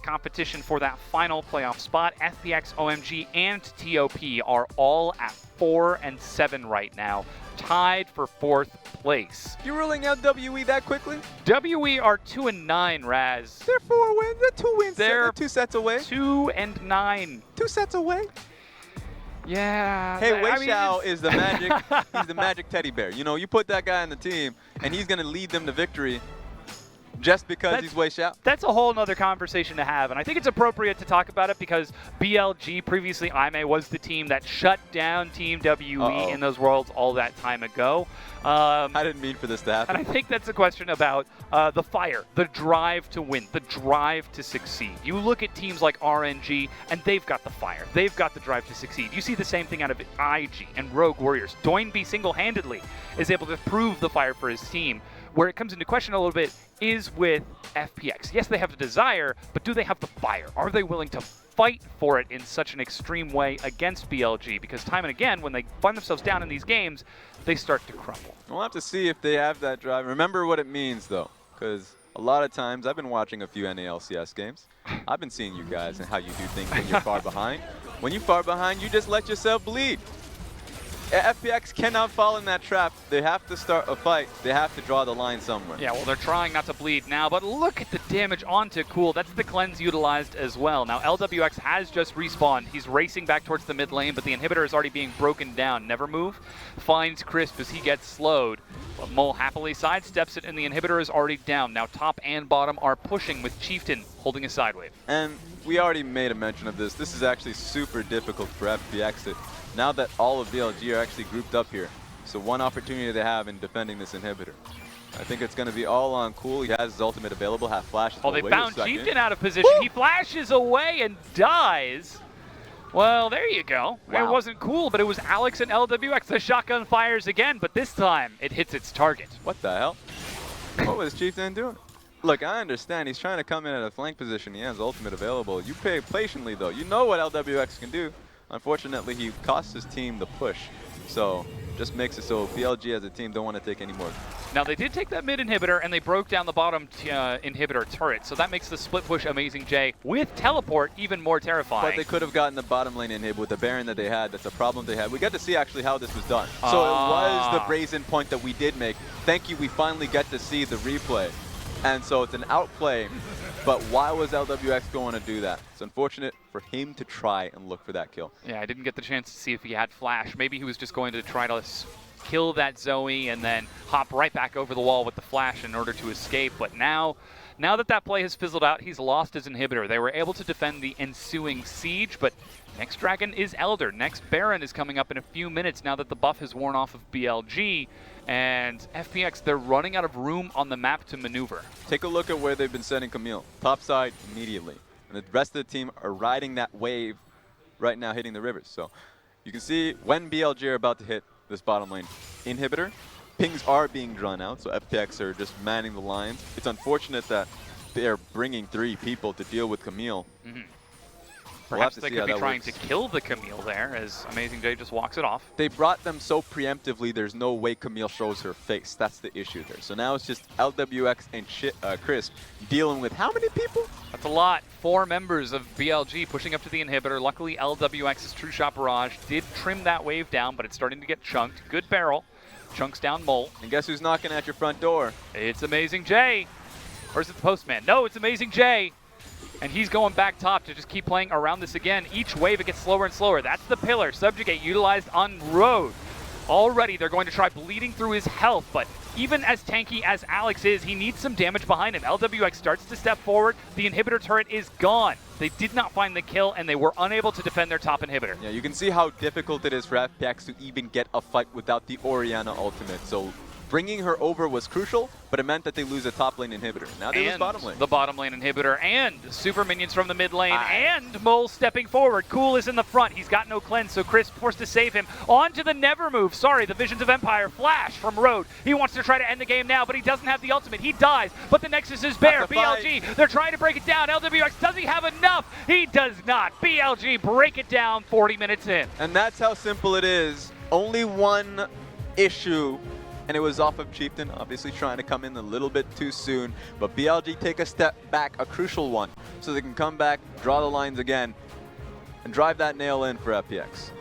competition for that final playoff spot. FPX, OMG, and TOP are all at 4 and 7 right now, tied for 4th place. You ruling out WE that quickly? WE are 2 and 9, Raz. They're 4 wins. They're 2 wins. They're 2 sets away. 2 and 9. 2 sets away. Yeah. Hey, I Wei mean, Xiao is the magic. He's the magic teddy bear. You know, you put that guy on the team, and he's gonna lead them to victory, just because he's Wei Xiao. That's a whole nother conversation to have, and I think it's appropriate to talk about it because BLG, previously IME, was the team that shut down Team WE in those Worlds all that time ago. I didn't mean for this to happen. And I think that's a question about the fire, the drive to win, the drive to succeed. You look at teams like RNG, and they've got the fire. They've got the drive to succeed. You see the same thing out of IG and Rogue Warriors. Doinb single-handedly is able to prove the fire for his team. Where it comes into question a little bit is with FPX. Yes, they have the desire, but do they have the fire? Are they willing to fight for it in such an extreme way against BLG? Because time and again, when they find themselves down in these games, they start to crumble. We'll have to see if they have that drive. Remember what it means, though, because a lot of times I've been watching a few NALCS games. I've been seeing you guys and how you do things when you're far behind. When you're far behind, you just let yourself bleed. FPX cannot fall in that trap. They have to start a fight. They have to draw the line somewhere. Yeah, well, they're trying not to bleed now, but look at the damage onto Cool. That's the cleanse utilized as well. Now, LWX has just respawned. He's racing back towards the mid lane, but the inhibitor is already being broken down. Never move. Finds Crisp as he gets slowed. But Mole happily sidesteps it, and the inhibitor is already down. Now, top and bottom are pushing with Chieftain holding a side wave. And we already made a mention of this. This is actually super difficult for FPX. Now that all of BLG are actually grouped up here. So one opportunity they have in defending this inhibitor. I think it's going to be all on Cool. He has his ultimate available, half flash. Oh, they found Chieftain out of position. Woo! He flashes away and dies. Well, there you go. Wow. It wasn't Cool, but it was Alex and LWX. The shotgun fires again, but this time it hits its target. What the hell? What was Chieftain doing? Look, I understand he's trying to come in at a flank position. He has ultimate available. You pay patiently, though. You know what LWX can do. Unfortunately, he cost his team the push. So just makes it so BLG as a team don't want to take any more. Now, they did take that mid inhibitor, and they broke down the bottom inhibitor turret. So that makes the split push Amazing J with teleport even more terrifying. But they could have gotten the bottom lane inhib with the Baron that they had. That's a problem they had. We got to see actually how this was done. So it was the brazen point that we did make. Thank you. We finally get to see the replay. And so it's an outplay. But why was LWX going to do that? It's unfortunate for him to try and look for that kill. Yeah, I didn't get the chance to see if he had flash. Maybe he was just going to try to kill that Zoe and then hop right back over the wall with the flash in order to escape. But now that that play has fizzled out, he's lost his inhibitor. They were able to defend the ensuing siege, but Next dragon is Elder. Next Baron is coming up in a few minutes now that the buff has worn off of BLG. And FPX, they're running out of room on the map to maneuver. Take a look at where they've been sending Camille. Top side immediately. And the rest of the team are riding that wave right now, hitting the rivers. So you can see when BLG are about to hit this bottom lane inhibitor, pings are being drawn out, so FPX are just manning the lines. It's unfortunate that they're bringing 3 people to deal with Camille. Perhaps they could be trying to kill the Camille there as Amazing J just walks it off. They brought them so preemptively, there's no way Camille shows her face. That's the issue there. So now it's just LWX and Crisp dealing with how many people? That's a lot. 4 members of BLG pushing up to the inhibitor. Luckily, LWX's True Shot Barrage did trim that wave down, but it's starting to get chunked. Good barrel. Chunks down Mole. And guess who's knocking at your front door? It's Amazing J. Or is it the Postman? No, it's Amazing J. And he's going back top to just keep playing around this again. Each wave, it gets slower and slower. That's the pillar. Subjugate utilized on Road. Already, they're going to try bleeding through his health, but even as tanky as Alex is, he needs some damage behind him. LWX starts to step forward. The inhibitor turret is gone. They did not find the kill, and they were unable to defend their top inhibitor. Yeah, you can see how difficult it is for FPX to even get a fight without the Orianna ultimate. So bringing her over was crucial, but it meant that they lose a top lane inhibitor. Now they lose bottom lane. The bottom lane inhibitor and super minions from the mid lane and Mole stepping forward. Cool is in the front. He's got no cleanse, so Chris forced to save him. On to the never move. Sorry, the Visions of Empire. Flash from Road. He wants to try to end the game now, but he doesn't have the ultimate. He dies, but the Nexus is bare. BLG, they're trying to break it down. LWX, does he have enough? He does not. BLG break it down 40 minutes in. And that's how simple it is. Only one issue, and it was off of Chieftain, obviously trying to come in a little bit too soon. But BLG take a step back, a crucial one, so they can come back, draw the lines again, and drive that nail in for FPX.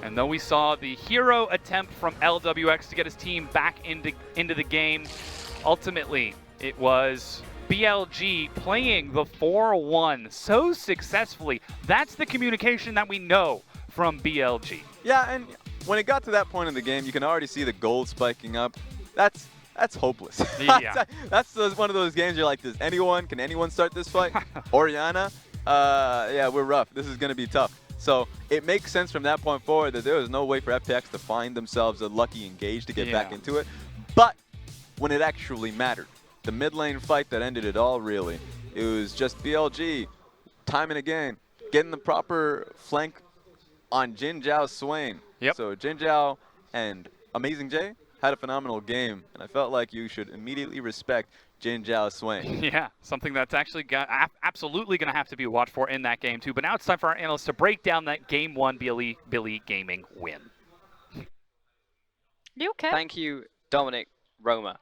And though we saw the hero attempt from LWX to get his team back into the game, ultimately it was BLG playing the 4-1 so successfully. That's the communication that we know from BLG. Yeah, and when it got to that point in the game, you can already see the gold spiking up. That's hopeless. Yeah. That's one of those games you're like, can anyone start this fight? Orianna? Yeah, we're rough. This is going to be tough. So it makes sense from that point forward that there was no way for FPX to find themselves a lucky engage to get back into it. But when it actually mattered, the mid lane fight that ended it all, really, it was just BLG time and again getting the proper flank on Jin Zhao's Swain. Yep. So Jin Zhao and Amazing J had a phenomenal game, and I felt like you should immediately respect Jin Zhao's Swain. Yeah, something that's actually absolutely going to have to be watched for in that game too. But now it's time for our analysts to break down that Game 1 Billy Gaming win. You okay? Thank you, Dominic Roma,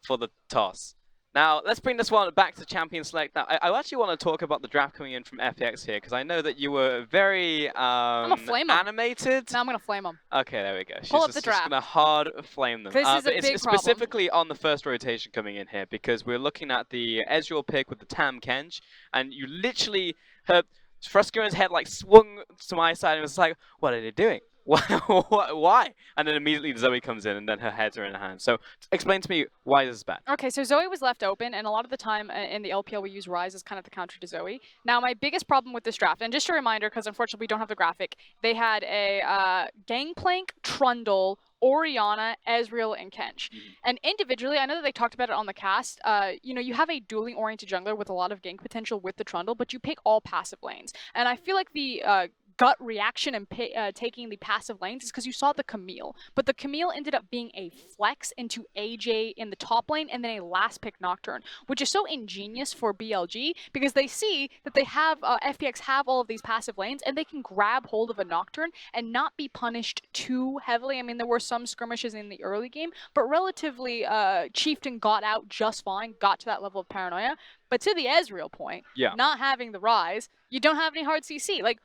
for the toss. Now, let's bring this one back to Champion Select. Now, I actually want to talk about the draft coming in from FPX here, because I know that you were very animated. No, I'm going to flame them. Okay, there we go. She's Pull up just, the draft. just going to hard flame them. This is a it's big problem. specifically on the first rotation coming in here, because we're looking at the Ezreal pick with the Tam Kench, and you literally, her Fruskern's head like swung to my side and was like, what are they doing? Why? And then immediately Zoe comes in and then her heads are in her hands. So explain to me why this is bad. Okay, so Zoe was left open, and a lot of the time in the LPL we use Ryze as kind of the counter to Zoe. Now, my biggest problem with this draft, and just a reminder, because unfortunately we don't have the graphic, they had a Gangplank, Trundle, Orianna, Ezreal, and Kench. And individually, I know that they talked about it on the cast, you have a dueling oriented jungler with a lot of gank potential with the Trundle, but you pick all passive lanes. And I feel like the gut reaction and taking the passive lanes is because you saw the Camille. But the Camille ended up being a flex into AJ in the top lane and then a last pick Nocturne, which is so ingenious for BLG because they see that they have, FPX have all of these passive lanes and they can grab hold of a Nocturne and not be punished too heavily. I mean, there were some skirmishes in the early game, but relatively Chieftain got out just fine, got to that level of paranoia. But to the Ezreal point, not having the Ryze, you don't have any hard CC. Like,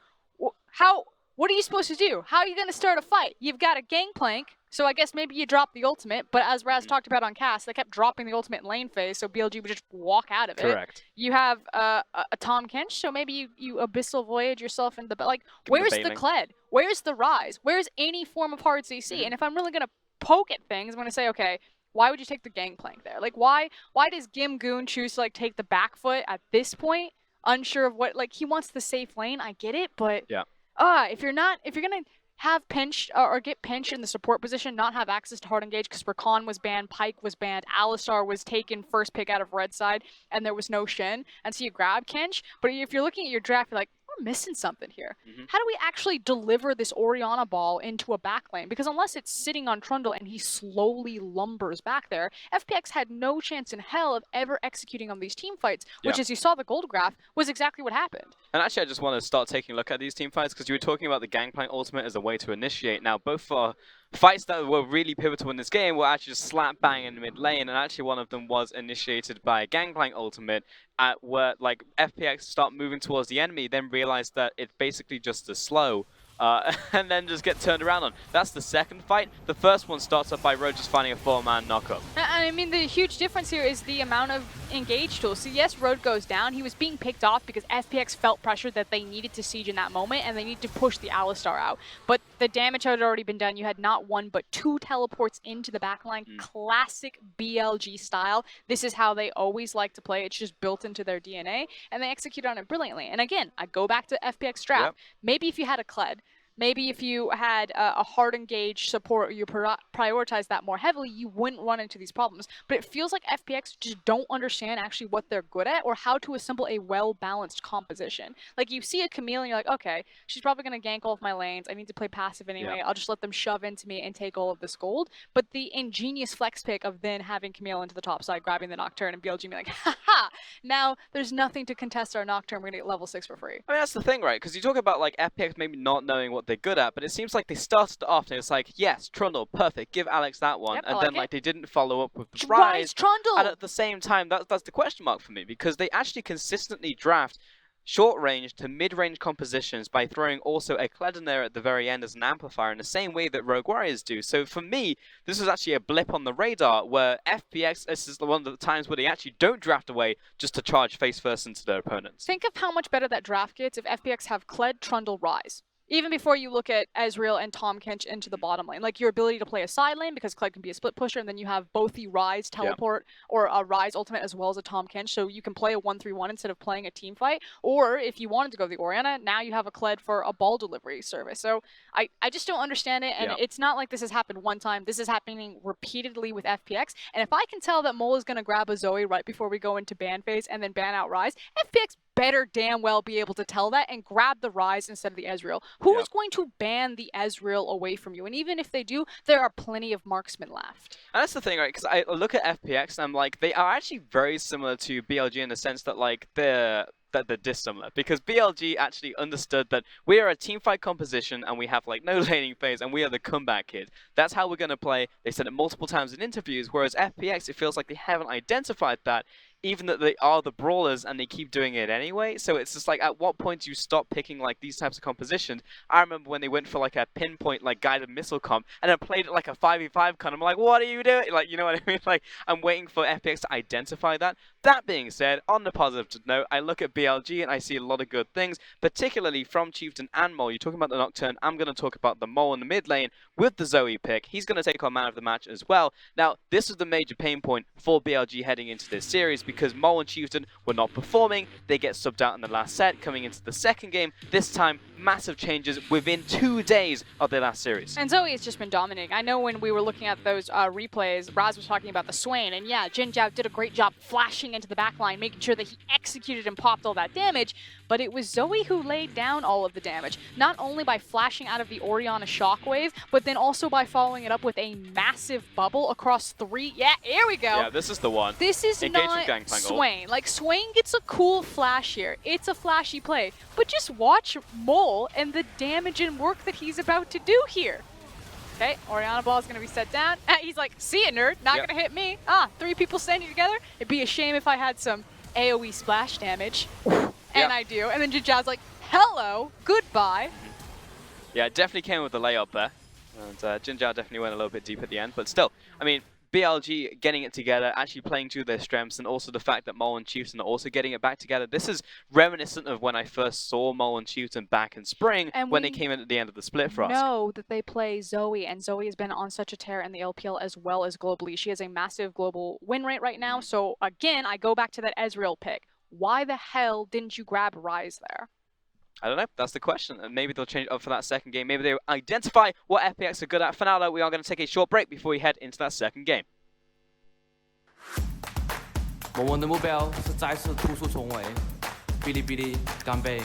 what are you supposed to do? How are you going to start a fight? You've got a Gangplank, so I guess maybe you drop the ultimate, but as Raz talked about on cast, they kept dropping the ultimate in lane phase, so BLG would just walk out of it. Correct. You have a Tahm Kench, so maybe you Abyssal Voyage yourself into the... Like, where's the Kled? Where's the Ryze? Where's any form of hard CC? And if I'm really going to poke at things, I'm going to say, okay, why would you take the Gangplank there? Like, why does Gimgoon choose to, like, take the back foot at this point? unsure of what, like, he wants the safe lane. I get it, but Yeah. if you're gonna have pinch or get pinch in the support position, not have access to hard engage because Rakan was banned, Pyke was banned, Alistar was taken first pick out of red side, and there was no Shen, and so you grab Kench. But if you're looking at your draft, you're like, we're missing something here. How do we actually deliver this Orianna ball into a back lane? Because unless it's sitting on Trundle and he slowly lumbers back there, FPX had no chance in hell of ever executing on these team fights, which, Yeah. as you saw the gold graph, was exactly what happened. And actually, I just want to start taking a look at these team fights because you were talking about the Gangplank ultimate as a way to initiate. Now, both for fights that were really pivotal in this game were actually just slap bang in the mid lane, and actually one of them was initiated by a Gangplank ultimate where like FPX start moving towards the enemy, then realize that it's basically just a slow. And then just get turned around on. That's the second fight. The first one starts off by Rogue just finding a 4-man knockup. And I mean, the huge difference here is the amount of engage tools. So yes, Road goes down. He was being picked off because FPX felt pressure that they needed to siege in that moment, and they need to push the Alistar out. But the damage had already been done. You had not one, but 2 teleports into the backline. Classic BLG style. This is how they always like to play. It's just built into their DNA, and they execute on it brilliantly. And again, I go back to FPX draft. Yep. Maybe if you had a Kled, maybe if you had a hard engage support, or you prioritize that more heavily, you wouldn't run into these problems. But it feels like FPX just don't understand actually what they're good at or how to assemble a well-balanced composition. Like, you see a Camille and you're like, okay, she's probably going to gank all of my lanes. I need to play passive anyway. I'll just let them shove into me and take all of this gold. But the ingenious flex pick of then having Camille into the top side, grabbing the Nocturne, and BLG being like, haha, now there's nothing to contest our Nocturne. We're going to get level 6 for free. I mean, that's the thing, right? Because you talk about like FPX maybe not knowing what they're good at, but it seems like they started off and it's like, yes, Trundle, perfect, give Alex that one, Yep, I and like then it. like they didn't follow up with the Rise, Rise. Trundle! And at the same time, that's the question mark for me, because they actually consistently draft short range to mid range compositions by throwing also a Kled in there at the very end as an amplifier in the same way that Rogue Warriors do. So for me, this was actually a blip on the radar where FPX, this is one of the times where they actually don't draft away just to charge face first into their opponents. Think of how much better that draft gets if FPX have Kled, Trundle, Rise. Even before you look at Ezreal and Tahm Kench into the bottom lane. Like, your ability to play a side lane, because Kled can be a split pusher, and then you have both the Rise teleport or a Rise ultimate as well as a Tahm Kench, so you can play a 1-3-1 instead of playing a team fight. Or, if you wanted to go the Orianna, now you have a Kled for a ball delivery service. So, I just don't understand it, and it's not like this has happened one time. This is happening repeatedly with FPX, and if I can tell that Mole is going to grab a Zoe right before we go into ban phase and then ban out Rise, FPX better damn well be able to tell that and grab the Rise instead of the Ezreal. Who is going to ban the Ezreal away from you? And even if they do, there are plenty of marksmen left. And that's the thing, right? Because I look at FPX and I'm like, they are actually very similar to BLG in the sense that like they're dissimilar, because BLG actually understood that we are a teamfight composition and we have like no laning phase and we are the comeback kid. That's how we're going to play. They said it multiple times in interviews, whereas FPX, it feels like they haven't identified that, even that they are the brawlers and they keep doing it anyway. So it's just like, at what point do you stop picking like these types of compositions? I remember when they went for like a pinpoint like guided missile comp and then played it like a 5v5 con. I'm like, what are you doing? Like, you know what I mean? Like, I'm waiting for FPX to identify that. That being said, on the positive note, I look at BLG and I see a lot of good things, particularly from Chieftain and Mole. You're talking about the Nocturne. I'm going to talk about the Mole in the mid lane with the Zoe pick. He's going to take on man of the match as well. Now, this is the major pain point for BLG heading into this series, because Mole and Chieftain were not performing. They get subbed out in the last set, coming into the second game. This time, massive changes within 2 days of their last series. And Zoe has just been dominating. I know when we were looking at those replays, Raz was talking about the Swain, and yeah, Jin Zhao did a great job flashing into the backline, making sure that he executed and popped all that damage, but it was Zoe who laid down all of the damage, not only by flashing out of the Orianna Shockwave, but then also by following it up with a massive bubble across 3. Yeah, here we go. Yeah, this is the one. This is Engage not with Gangplank ult. Swain. Like, Swain gets a cool flash here. It's a flashy play. But just watch Mole and the damage and work that he's about to do here. Okay, Orianna ball is going to be set down. He's like, see ya, nerd. Not going to hit me. 3 people standing together. It'd be a shame if I had some AoE splash damage. And I do. And then Jin Zhao's like, hello, goodbye. Yeah, it definitely came with the layup there. And Jin Zhao definitely went a little bit deep at the end. But still, I mean, BLG getting it together, actually playing to their strengths, and also the fact that Mole and Chieftain are also getting it back together. This is reminiscent of when I first saw Mole and Chieftain back in spring, and when they came in at the end of the split for us. Know that they play Zoe, and Zoe has been on such a tear in the LPL as well as globally. She has a massive global win rate right now. So again, I go back to that Ezreal pick. Why the hell didn't you grab Rise there? I don't know. That's the question. And maybe they'll change it up for that second game. Maybe they identify what FPX are good at. For now, though, we are going to take a short break before we head into that second game. 我们的目标是再次突出重围，哔哩哔哩干杯！